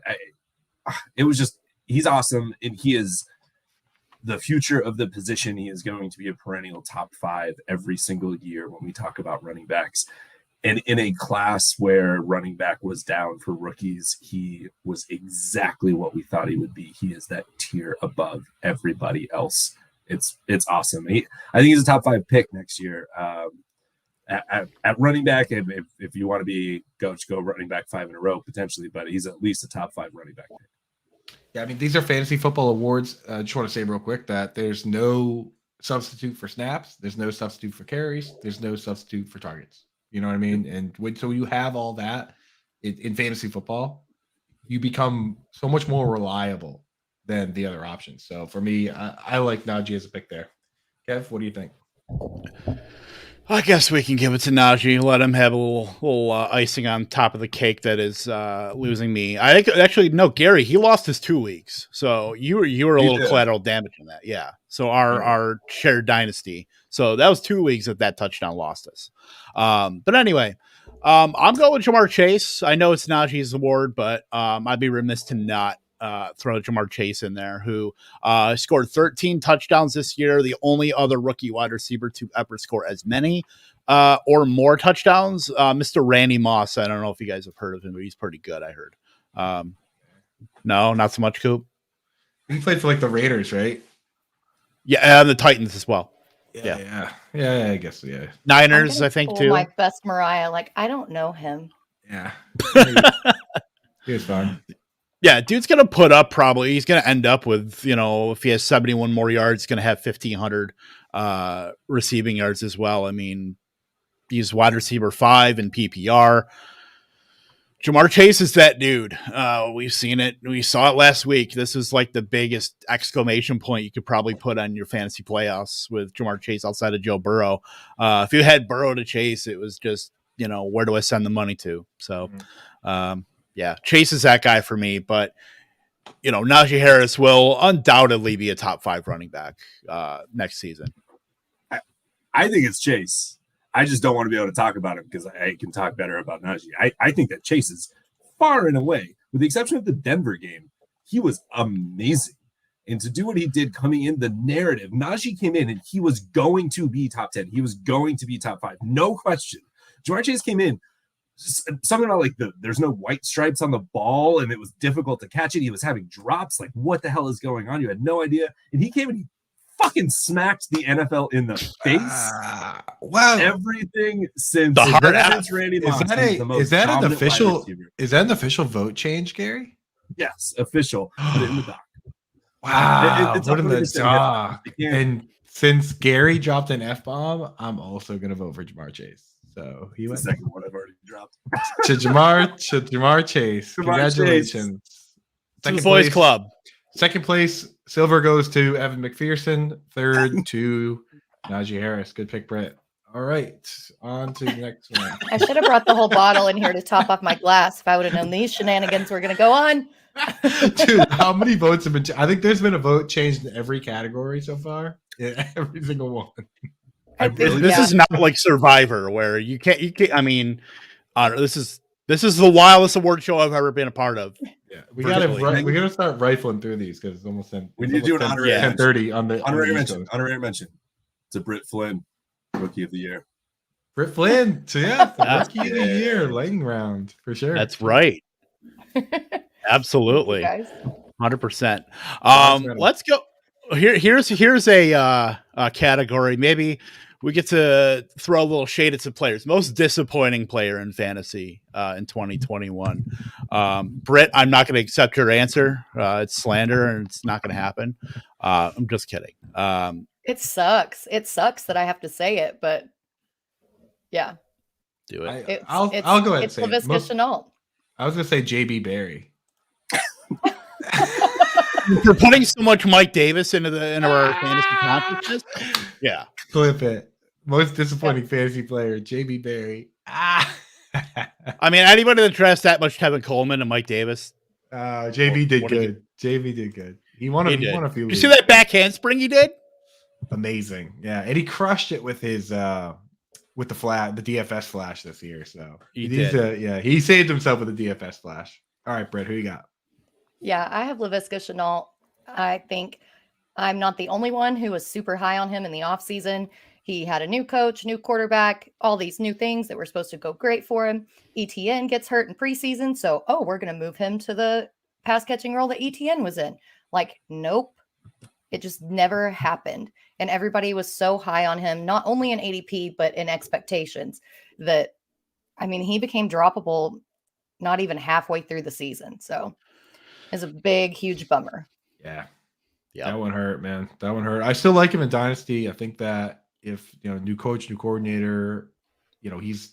it was just, he's awesome. And he is the future of the position. He is going to be a perennial top 5 every single year when we talk about running backs. And in a class where running back was down for rookies, he was exactly what we thought he would be. He is that tier above everybody else. It's awesome. I think he's a top 5 pick next year. At running back, if you want to be go running back 5 in a row potentially, but he's at least a top 5 running back pick. Yeah, I mean, these are fantasy football awards. I just want to say real quick that there's no substitute for snaps, there's no substitute for carries, there's no substitute for targets. You know what I mean? And so you have all that in fantasy football, you become so much more reliable than the other options. So for me, I like Najee as a pick there. Kev, what do you think? I guess we can give it to Najee. Let him have a little icing on top of the cake that is losing me. I think actually no, Gary. He lost his 2 weeks, so you were a little collateral damage in that. Yeah. So our shared dynasty. So that was 2 weeks that touchdown lost us. But anyway, I'm going with Jamar Chase. I know it's Najee's award, but I'd be remiss to not throw Jamar Chase in there, who scored 13 touchdowns this year, the only other rookie wide receiver to ever score as many or more touchdowns. Mr. Randy Moss, I don't know if you guys have heard of him, but he's pretty good, I heard. No, not so much, Coop. He played for like the Raiders, right? Yeah, and the Titans as well. Yeah, I guess, yeah. Niners, I think, too. My best Mariah, like, I don't know him. Yeah. He was fun. Yeah, dude's going to put up probably. He's going to end up with, if he has 71 more yards, he's going to have 1,500 receiving yards as well. I mean, he's wide receiver 5 in PPR. Jamar Chase is that dude. We've seen it. We saw it last week. This is like the biggest exclamation point you could probably put on your fantasy playoffs with Jamar Chase outside of Joe Burrow. If you had Burrow to Chase, it was just, where do I send the money to? So, yeah, Chase is that guy for me. But, Najee Harris will undoubtedly be a top 5 running back next season. I think it's Chase. I just don't want to be able to talk about him because I can talk better about Najee. I think that Chase is far and away, with the exception of the Denver game, he was amazing. And to do what he did coming in, the narrative, Najee came in and he was going to be top 10. He was going to be top 5. No question. Jamar Chase came in, something about like there's no white stripes on the ball and it was difficult to catch it. He was having drops. Like, what the hell is going on? You had no idea. And he came and he fucking smacked the NFL in the face. Wow! Everything since Randy Moss. Is that an official vote change, Gary? Yes, official. Put it in the doc. Wow! It's put in the doc. And since Gary dropped an F-bomb, I'm also going to vote for Jamar Chase. So he went. The second one I've already dropped. to Jamar Chase. Congratulations. Second boys club. Second place, silver goes to Evan McPherson. Third to Najee Harris. Good pick, Brett. All right, on to the next one. I should have brought the whole bottle in here to top off my glass if I would have known these shenanigans were going to go on. Dude, how many votes have been? I think there's been a vote changed in every category so far. Yeah, every single one. This is not like Survivor, where you can't. I mean, this is the wildest award show I've ever been a part of. Yeah, we gotta start rifling through these because it's almost 10. We need to do an honorary 10:30 on the honorary mention. Honorary mention. It's a Britt Flynn, Rookie of the Year. Britt Flynn, so yeah, Rookie of the Year, lightning round for sure. That's right. Absolutely, 100%. Let's go. Here's a category. Maybe we get to throw a little shade at some players. Most disappointing player in fantasy in 2021. Britt, I'm not going to accept your answer. It's slander, and it's not going to happen. I'm just kidding. It sucks. It sucks that I have to say it, but yeah. Do it. I'll go ahead and say Laviska Shenault. I was going to say JB Barry. For putting so much Mike Davis into our fantasy conferences. Yeah. Clip it. Most disappointing fantasy player, JB Barry. I mean, anybody that dressed that much Tevin Coleman and Mike Davis. JB did good. JB did good. He won a few. Did you see that back handspring he did? Amazing. Yeah. And he crushed it with his with the DFS flash this year. So he saved himself with the DFS flash. All right, Brett, who you got? Yeah, I have Laviska Shenault. I think I'm not the only one who was super high on him in the offseason. He had a new coach, new quarterback, all these new things that were supposed to go great for him. ETN gets hurt in preseason. So, we're going to move him to the pass catching role that ETN was in. Like, nope. It just never happened. And everybody was so high on him, not only in ADP, but in expectations that, he became droppable not even halfway through the season. So it's a big, huge bummer. Yeah. That one hurt, man. That one hurt. I still like him in Dynasty. I think that if, new coach, new coordinator, he's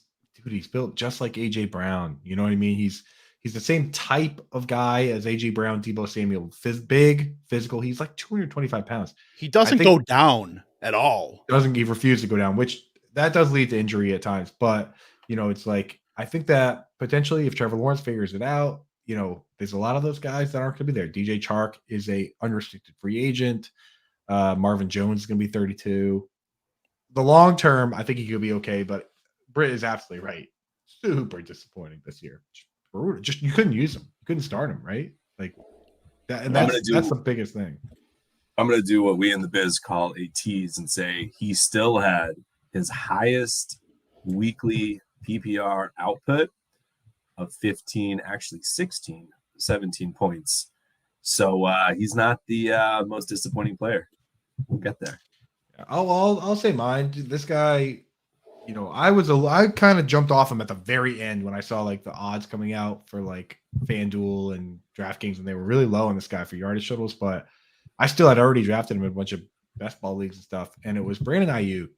built just like AJ Brown. You know what I mean? He's the same type of guy as AJ Brown, Deebo Samuel. Big, physical. He's like 225 pounds. He doesn't go down at all. He refused to go down, which that does lead to injury at times. But, it's like, I think that potentially if Trevor Lawrence figures it out, there's a lot of those guys that aren't going to be there. DJ Chark is a unrestricted free agent. Marvin Jones is going to be 32. The long term, I think he could be okay, but Britt is absolutely right. Super disappointing this year. Just you couldn't use him. You couldn't start him, right? Like that, and that's the biggest thing. I'm going to do what we in the biz call a tease and say he still had his highest weekly PPR output of 15, actually 16, 17 points. So he's not the most disappointing player. We'll get there. I'll say mine. This guy, I kind of jumped off him at the very end when I saw like the odds coming out for like FanDuel and DraftKings, and they were really low on this guy for yardage totals. But I still had already drafted him in a bunch of best ball leagues and stuff, and it was Brandon Ayuk.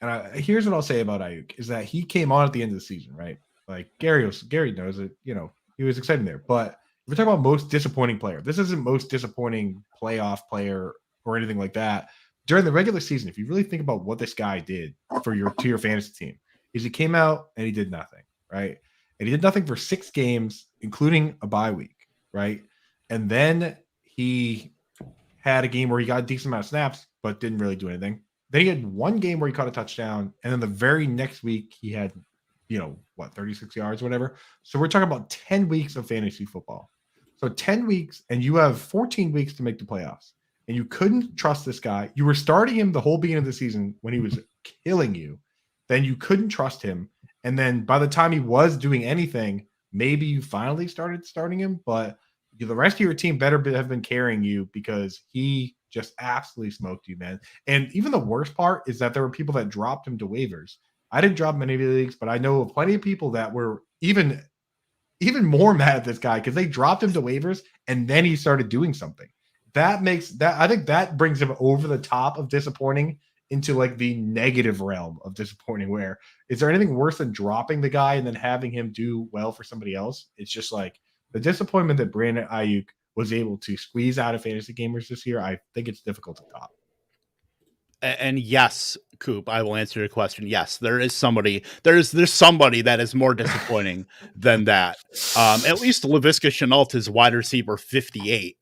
And here's what I'll say about Ayuk is that he came on at the end of the season, right? Like Gary knows it. He was excited there. But if we're talking about most disappointing player, this isn't most disappointing playoff player or anything like that. During the regular season, if you really think about what this guy did to your fantasy team, is he came out and he did nothing, right? And he did nothing for 6 games, including a bye week, right? And then he had a game where he got a decent amount of snaps, but didn't really do anything. Then he had one game where he caught a touchdown, and then the very next week he had, 36 yards, whatever. So we're talking about 10 weeks of fantasy football. So 10 weeks, and you have 14 weeks to make the playoffs. And you couldn't trust this guy. You were starting him the whole beginning of the season when he was killing you. Then you couldn't trust him. And then by the time he was doing anything, maybe you finally started starting him. But the rest of your team better have been carrying you because he just absolutely smoked you, man. And even the worst part is that there were people that dropped him to waivers. I didn't drop him in any leagues, but I know of plenty of people that were even more mad at this guy because they dropped him to waivers and then he started doing something. I think that brings him over the top of disappointing into like the negative realm of disappointing, where is there anything worse than dropping the guy and then having him do well for somebody else? It's just like the disappointment that Brandon Ayuk was able to squeeze out of fantasy gamers this year. I think it's difficult to top. And yes, Coop, I will answer your question. Yes, there is somebody. There's somebody that is more disappointing than that. At least Laviska Shenault is wide receiver 58.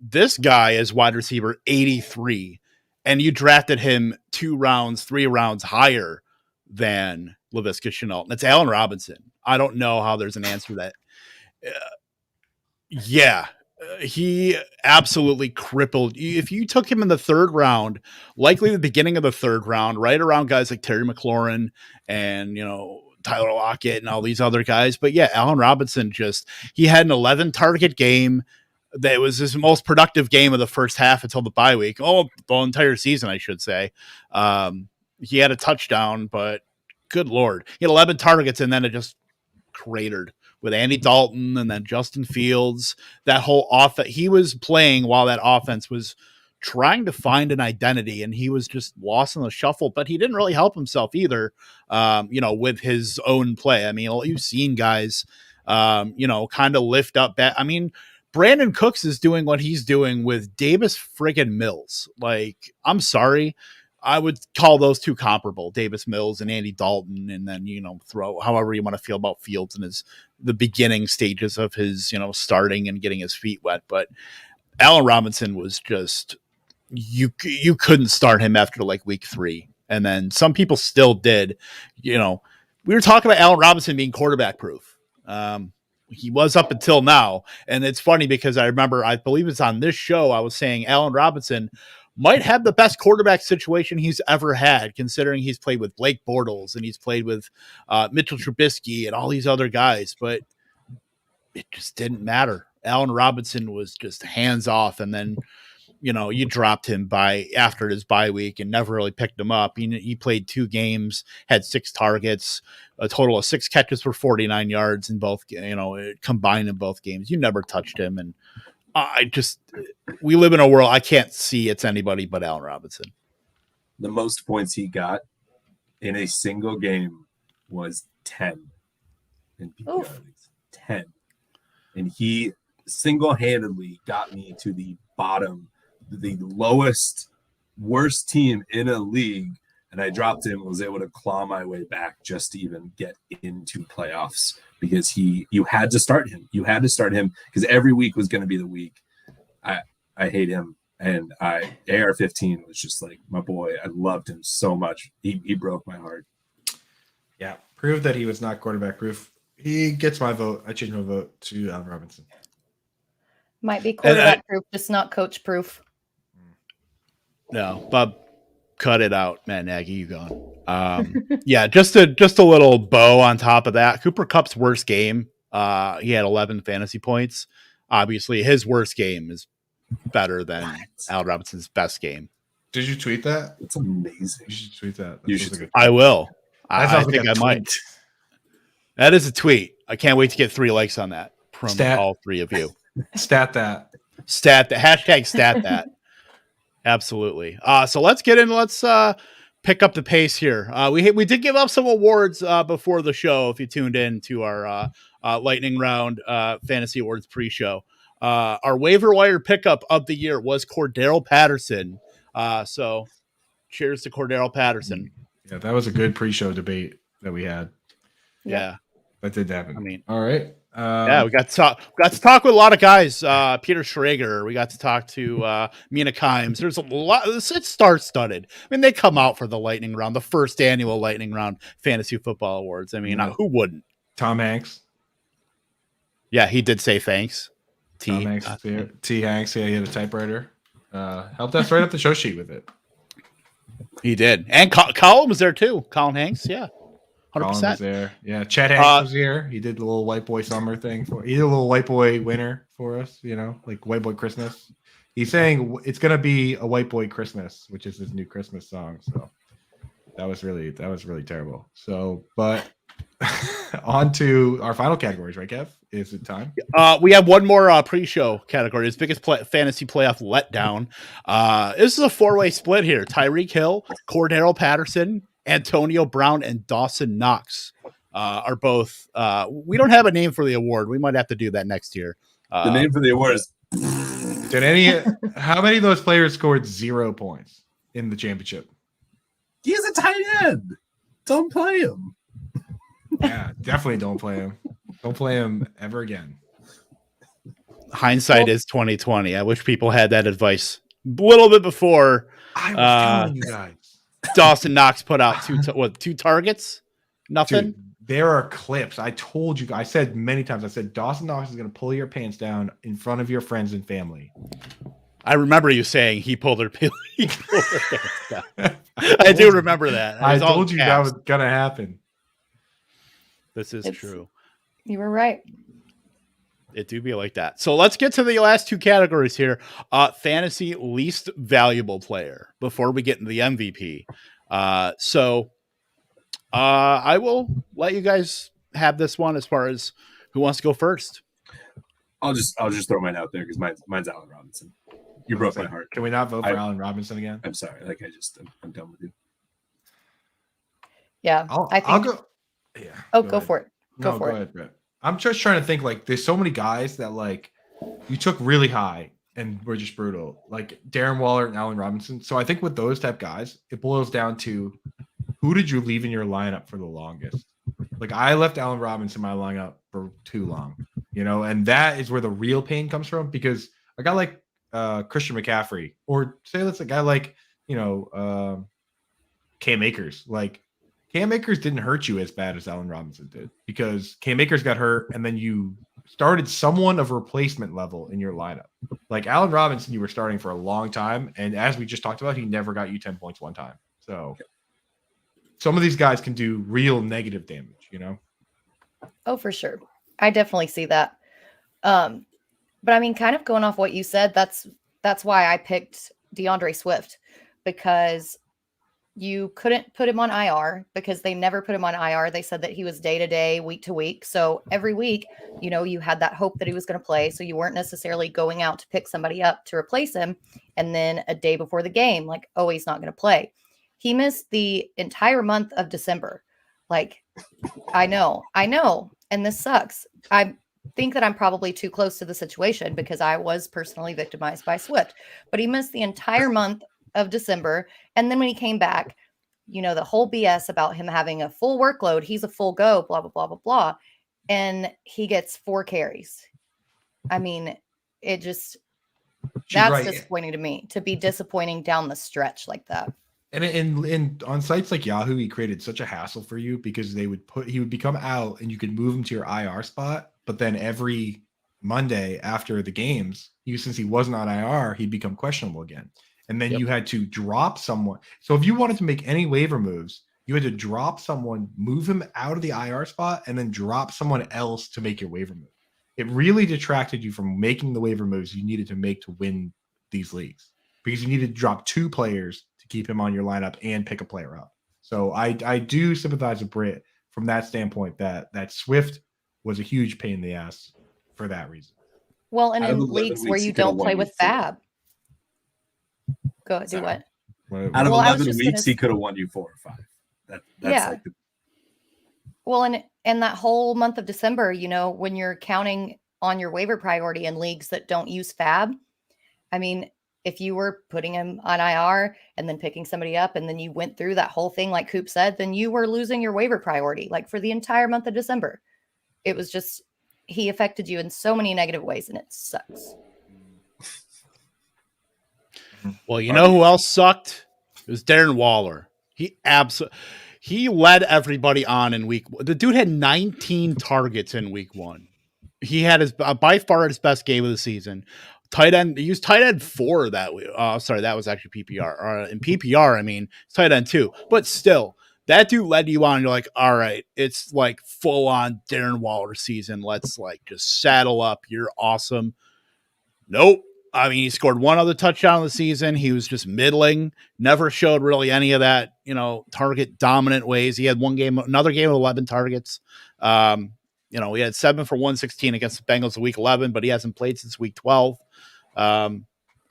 This guy is wide receiver 83, and you drafted him 3 rounds higher than Laviska Shenault. That's Allen Robinson. I don't know how there's an answer to that. He absolutely crippled. If you took him in the 3rd round, likely the beginning of the 3rd round, right around guys like Terry McLaurin and, Tyler Lockett and all these other guys. But yeah, Allen Robinson he had an 11 target game. That was his most productive game of the first half until the bye week. Oh, the entire season, I should say. he had a touchdown, but good Lord, he had 11 targets and then it just cratered with Andy Dalton and then Justin Fields. That whole offense, he was playing while that offense was trying to find an identity, and he was just lost in the shuffle, but he didn't really help himself either, with his own play. I mean, you've seen guys, kind of lift up I mean, Brandon Cooks is doing what he's doing with Davis friggin' Mills. Like, I'm sorry, I would call those two comparable, Davis Mills and Andy Dalton, and then, throw however you want to feel about Fields and the beginning stages of his, starting and getting his feet wet. But Allen Robinson was just, you couldn't start him after like week 3. And then some people still did. We were talking about Allen Robinson being quarterback proof. He was up until now. And it's funny because I believe it's on this show, I was saying Allen Robinson might have the best quarterback situation he's ever had, considering he's played with Blake Bortles and he's played with Mitchell Trubisky and all these other guys, but it just didn't matter. Allen Robinson was just hands off. And then, you dropped him after his bye week and never really picked him up. He played 2 games, had 6 targets, a total of 6 catches for 49 yards in both, combined in both games. You never touched him. And we live in a world I can't see it's anybody but Allen Robinson. The most points he got in a single game was 10 in PPR leagues. 10. And he single-handedly got me to the bottom, the lowest, worst team in a league, and I dropped him, was able to claw my way back just to even get into playoffs, because you had to start him. You had to start him because every week was going to be the week. I hate him, and AR-15 was just like my boy. I loved him so much. He broke my heart. Yeah, proved that he was not quarterback proof. He gets my vote. I change my vote to Allen Robinson. Might be quarterback proof, just not coach proof. No, Bob, cut it out, Matt Nagy. You gone? Yeah, just a little bow on top of that. Cooper Kupp's worst game. He had 11 fantasy points. Obviously, his worst game is better than Allen Robinson's best game. Did you tweet that? It's amazing. You should tweet that. You should. I will. I think I might. That is a tweet. I can't wait to get 3 likes on that from all 3 of you. Stat that. Hashtag stat that. Absolutely. So let's get in. Let's pick up the pace here. We did give up some awards before the show. If you tuned in to our lightning round fantasy awards pre-show, our waiver wire pickup of the year was Cordero Patterson. So cheers to Cordero Patterson. Yeah, that was a good pre-show debate that we had. Yeah, that did happen. I mean, all right. Yeah, we got to talk with a lot of guys. Peter Schrager. We got to talk to Mina Kimes. There's a lot. It's star-studded. I mean, they come out for the lightning round, the first annual lightning round fantasy football awards. I mean, who wouldn't? Tom Hanks. Yeah, he did say thanks. Tom Hanks. T. Hanks. Yeah, he had a typewriter. Helped us write up the show sheet with it. He did, and Colin was there too. Colin Hanks. Yeah. 100%. Colin was there. Yeah, Chad Hanks was here. He did the little white boy summer thing he did a little white boy winter for us, like white boy Christmas. He's saying it's gonna be a white boy Christmas, which is his new Christmas song. So that was really terrible. So, but on to our final categories, right, Kev? Is it time? We have one more pre-show category. His biggest fantasy playoff letdown. This is a 4-way split here. Tyreek Hill, Cordero Patterson, Antonio Brown, and Dawson Knox are both. We don't have a name for the award. We might have to do that next year. The name for the award is. How many of those players scored 0 points in the championship? He's a tight end. Don't play him. Yeah, definitely don't play him. Don't play him ever again. Hindsight is 2020. I wish people had that advice a little bit before. I was telling you guys. Dawson Knox put out 2 targets? Nothing? Dude, there are clips. I told you. I said many times. I said Dawson Knox is going to pull your pants down in front of your friends and family. I remember you saying he pulled their pants down. I do remember that. I told you that was going to happen. This is true. You were right. It do be like that. So let's get to the last 2 categories here. Fantasy least valuable player before we get into the MVP. So I will let you guys have this one as far as who wants to go first. I'll just throw mine out there because mine's Allen Robinson. You broke my heart. Can we not vote for Allen Robinson again? I'm sorry. Like I'm done with you. Yeah, I'll go. Yeah. Oh, go for it. Go ahead, Brett. I'm just trying to think. Like, there's so many guys that like you took really high and were just brutal, like Darren Waller and Allen Robinson. So I think with those type guys, it boils down to who did you leave in your lineup for the longest? Like I left Allen Robinson in my lineup for too long, and that is where the real pain comes from because a guy like Christian McCaffrey, or say that's a guy like, Cam Akers. Like Cam Akers didn't hurt you as bad as Allen Robinson did because Cam Akers got hurt and then you started someone of replacement level in your lineup. Like Allen Robinson, you were starting for a long time. And as we just talked about, he never got you 10 points one time. So some of these guys can do real negative damage, Oh, for sure. I definitely see that. But I mean, kind of going off what you said, that's why I picked DeAndre Swift, because you couldn't put him on IR because they never put him on IR. They said that he was day to day, week to week. So every week, you had that hope that he was going to play. So you weren't necessarily going out to pick somebody up to replace him. And then a day before the game, like, oh, he's not going to play. He missed the entire month of December. Like, I know. And this sucks. I think that I'm probably too close to the situation because I was personally victimized by Swift, but he missed the entire month of December. And then when he came back, the whole BS about him having a full workload, he's a full go, blah, blah, blah, blah, blah. And he gets 4 carries. I mean, that's right. Disappointing to me, to be disappointing down the stretch like that. And in on sites like Yahoo, he created such a hassle for you because he would become out and you could move him to your IR spot. But then every Monday after the games, since he wasn't on IR, he'd become questionable again. And then you had to drop someone. So if you wanted to make any waiver moves, you had to drop someone, move him out of the IR spot, and then drop someone else to make your waiver move. It really detracted you from making the waiver moves you needed to make to win these leagues because you needed to drop 2 players to keep him on your lineup and pick a player up. So I do sympathize with Britt from that standpoint that Swift was a huge pain in the ass for that reason. Well, and in leagues where you don't play with Fab. Go do what? Out of 11 weeks, he could have won you 4 or 5. That's Well, and that whole month of December, when you're counting on your waiver priority in leagues that don't use Fab, I mean, if you were putting him on IR and then picking somebody up and then you went through that whole thing, like Coop said, then you were losing your waiver priority, like for the entire month of December. It was just, he affected you in so many negative ways and it sucks. Well, you know who else sucked? It was Darren Waller. He led everybody on in week. The dude had 19 targets in week 1. He had his by far his best game of the season. Tight end, he used tight end 4 that week. Sorry, that was actually PPR. In PPR, I mean, tight end 2. But still, that dude led you on. And you're like, all right, it's like full on Darren Waller season. Let's like just saddle up. You're awesome. Nope. I mean, he scored 1 other touchdown of the season. He was just middling, never showed really any of that, target dominant ways. He had another game of 11 targets. He had 7 for 116 against the Bengals in week 11, but he hasn't played since week 12. I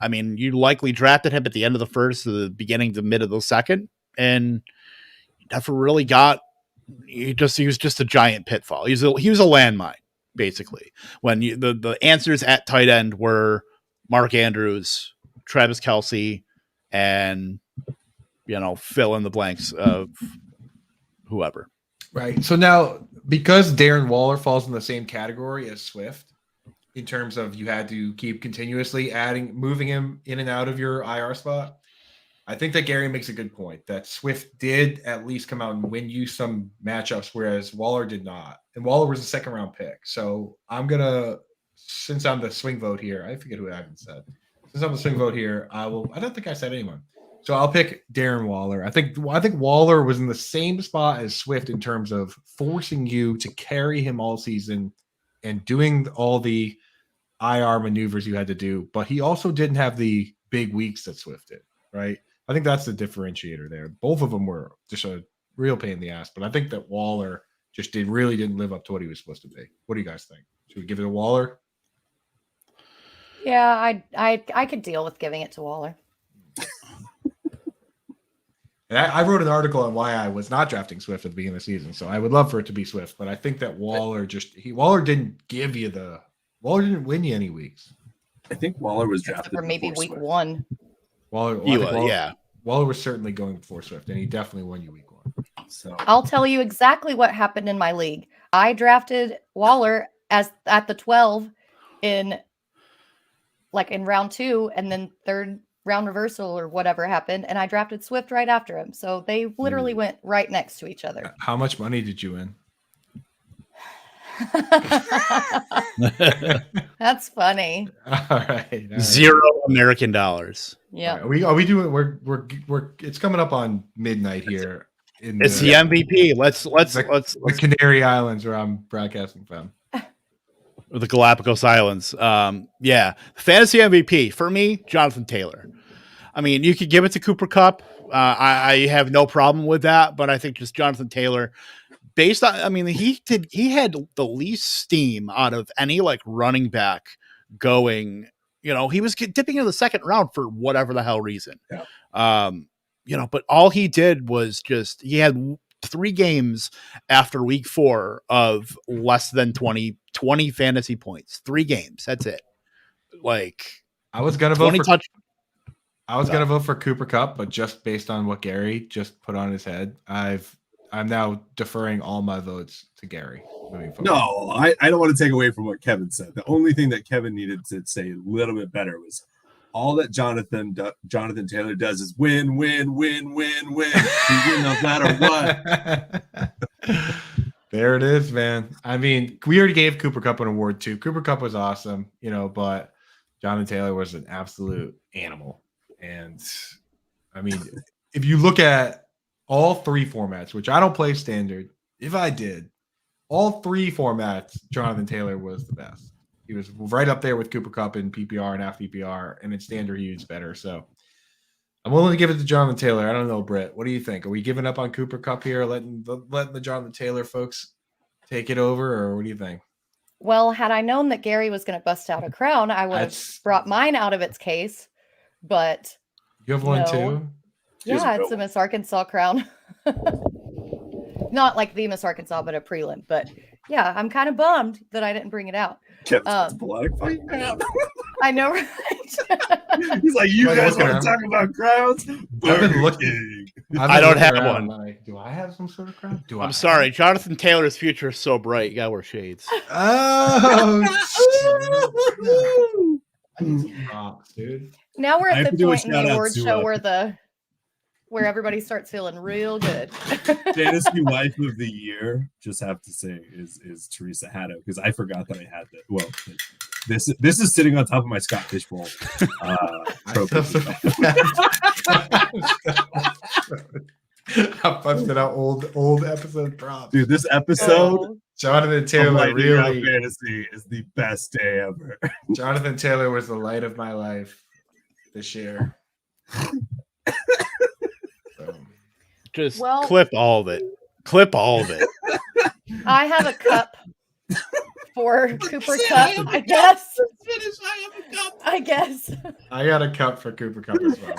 mean, you likely drafted him at the end of the first, or the beginning to mid of the second, and never really he was just a giant pitfall. He was a landmine, basically. When the answers at tight end were Mark Andrews, Travis Kelce, and fill in the blanks of whoever. Right. So now, because Darren Waller falls in the same category as Swift, in terms of you had to keep continuously moving him in and out of your IR spot, I think that Gary makes a good point that Swift did at least come out and win you some matchups, whereas Waller did not. And Waller was a 2nd round pick. So since I'm the swing vote here, I forget who I haven't said. Since I'm the swing vote here, I don't think I said anyone. So I'll pick Darren Waller. I think Waller was in the same spot as Swift in terms of forcing you to carry him all season and doing all the IR maneuvers you had to do. But he also didn't have the big weeks that Swift did, right? I think that's the differentiator there. Both of them were just a real pain in the ass, but I think that Waller just really didn't live up to what he was supposed to be. What do you guys think? Should we give it to Waller? Yeah, I could deal with giving it to Waller. And I wrote an article on why I was not drafting Swift at the beginning of the season, so I would love for it to be Swift, but I think that Waller didn't win you any weeks. I think Waller was drafted For maybe before week Swift. 1. Waller was certainly going before Swift, and he definitely won you week 1. So I'll tell you exactly what happened in my league. I drafted Waller as at the 12 in round 2, and then third round reversal or whatever happened, and I drafted Swift right after him. So they literally went right next to each other. How much money did you win? That's funny. All right. $0 American dollars. Yeah. Right. Are we doing? We're. It's coming up on midnight here. It's the MVP. Let's the Canary Islands where I'm broadcasting from. The Galapagos Islands. Yeah, fantasy MVP for me, Jonathan Taylor. I mean, you could give it to Cooper Kupp. I have no problem with that, but I think just Jonathan Taylor, based on, I mean, he had the least steam out of any like running back going. You know, he was dipping in the second round for whatever the hell reason. Yeah. You know, but all he did was he had 3 games after week 4 of less than 20 fantasy points. 3 games. That's it. Like, I was gonna vote for I was gonna vote for Cooper Kupp, but just based on what Gary just put on his head, I'm now deferring all my votes to Gary. No, I don't want to take away from what Kevin said. The only thing that Kevin needed to say a little bit better was all that Jonathan Taylor does is win. He win no matter what. There it is, man. I mean, we already gave Cooper Kupp an award too. Cooper Kupp was awesome, but Jonathan Taylor was an absolute animal. And I mean, if you look at all 3 formats, which I don't play standard, if I did, all 3 formats, Jonathan Taylor was the best. He was right up there with Cooper Kupp in PPR and half PPR, and in standard he was better. So I'm willing to give it to Jonathan Taylor. I don't know, Britt. What do you think? Are we giving up on Cooper Kupp here, letting the Jonathan Taylor folks take it over, or what do you think? Well, had I known that Gary was going to bust out a crown, I would have brought mine out of its case. But you have one too? Yeah, it's the Miss Arkansas crown. Not like the Miss Arkansas, but a prelim. But yeah, I'm kind of bummed that I didn't bring it out. Kevin's polite fight. I know, right? He's like, you guys want to talk about crowns? I've been looking. I don't have one. Like, do I have some sort of crown? I'm sorry. Jonathan Taylor's future is so bright. You gotta wear shades. Oh, dude. Now we're at the point in the award show where everybody starts feeling real good. Fantasy Wife of the Year, just have to say, is Teresa Haddo, because I forgot that I had that. Well, this is sitting on top of my Scott Fishbowl trophy. I busted out old episode props. Dude, this episode, Jonathan Taylor really fantasy is the best day ever. Jonathan Taylor was the light of my life this year. Just clip all of it. Clip all of it. I have a cup for Cooper Kupp, I guess. I guess. I got a cup for Cooper Kupp as well.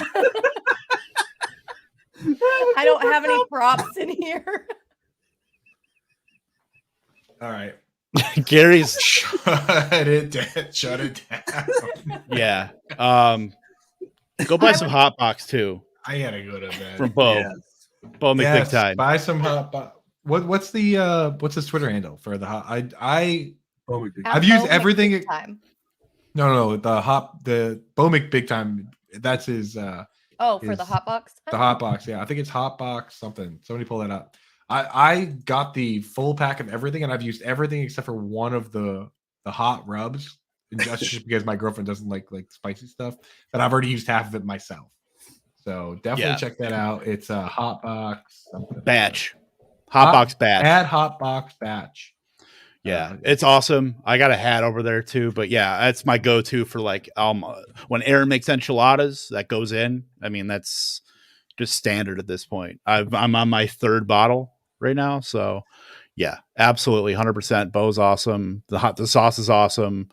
I don't have any props in here. All right. Gary's shut it down. Yeah. Go buy some Hot Box too. I gotta go to bed. From Bo. Yes. Bo McBig Time. Buy some Hot Box. What's his Twitter handle for the Hot? I've used everything. No, the Bo McBig Time. That's his. For the Hot Box. The Hot Box, yeah. I think it's Hot Box something. Somebody pull that up. I got the full pack of everything, and I've used everything except for one of the hot rubs. And that's just because my girlfriend doesn't like spicy stuff. But I've already used half of it myself. So definitely check that out. It's a Hot Box batch. Hot Box batch. Add Hot Box batch. Yeah, it's awesome. I got a hat over there too, but yeah, that's my go-to for like when Aaron makes enchiladas. That goes in. I mean, that's just standard at this point. I'm on my third bottle right now, so yeah, absolutely 100%. Bo's awesome. The sauce is awesome.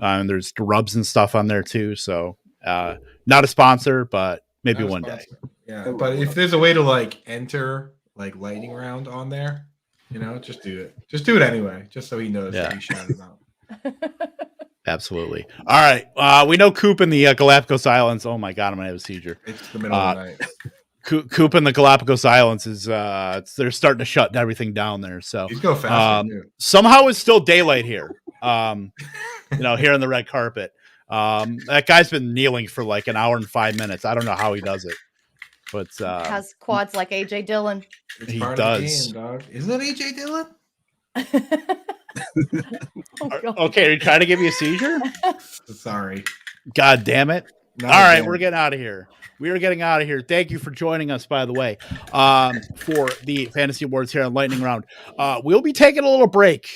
And there's rubs and stuff on there too. So not a sponsor, but maybe one day. Yeah, but if there's a way to like enter like lightning round on there, you know, just do it. Just do it anyway, just so he knows that you shouted him out. Absolutely. All right. We know Coop in the Galapagos Islands. Oh my God, I'm gonna have a seizure. It's the middle of the night. Coop in the Galapagos Islands is they're starting to shut everything down there. So He's go faster too. Somehow it's still daylight here. You know, here on the red carpet. That guy's been kneeling for like an hour and 5 minutes. I don't know how he does it, but has quads like AJ Dillon. It's he part does. of the game, dog. Isn't that AJ Dillon? Okay, are you trying to give me a seizure? Sorry. God damn it. Not All right, again. we're getting out of here. We are getting out of here. Thank you for joining us, by the way, for the Fantasy Awards here on Lightning Round. We'll be taking a little break.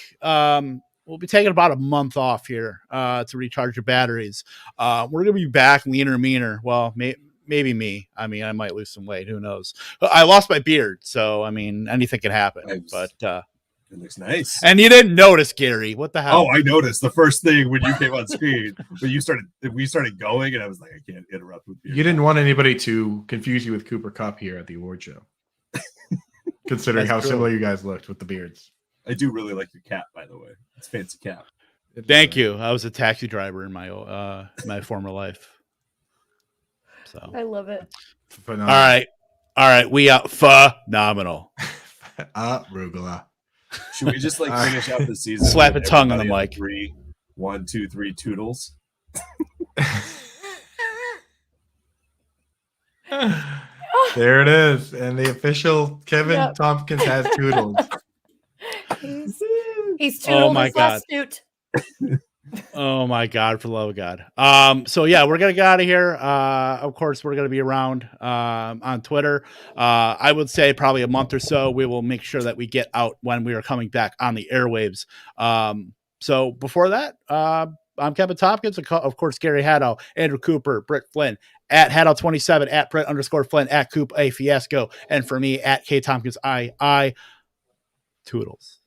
We'll be taking about a month off here to recharge your batteries. We're going to be back leaner and meaner. Well, maybe me. I mean, I might lose some weight. Who knows? I lost my beard, so, I mean, anything can happen. But it looks nice. And you didn't notice, Gary. What the hell? Oh, I noticed the first thing when you came on screen, when we started going, and I was like, I can't interrupt with you. You didn't want anybody to confuse you with Cooper Kupp here at the award show. Considering how similar you guys looked with the beards. I do really like your cap, by the way. It's a fancy cap. Thank you. I was a taxi driver in my my former life. So I love it. Phenomenal. All right. We are phenomenal. Arugula. Should we just like finish out the season? Slap a with tongue on the everybody mic. 3, 1, 2, 3 toodles. There it is. And the official Kevin Tompkins has toodles. He's toodled my his God. last suit. Oh my God, for the love of God. So yeah, we're gonna get out of here. Of course, we're gonna be around on Twitter. I would say probably a month or so. We will make sure that we get out when we are coming back on the airwaves. So before that, I'm Kevin Tompkins, of course, Gary Haddow, Andrew Cooper, Britt Flynn, at Haddow27, at Brett_Flynn, at Coop A Fiasco, and for me at K Tompkins I Toodles.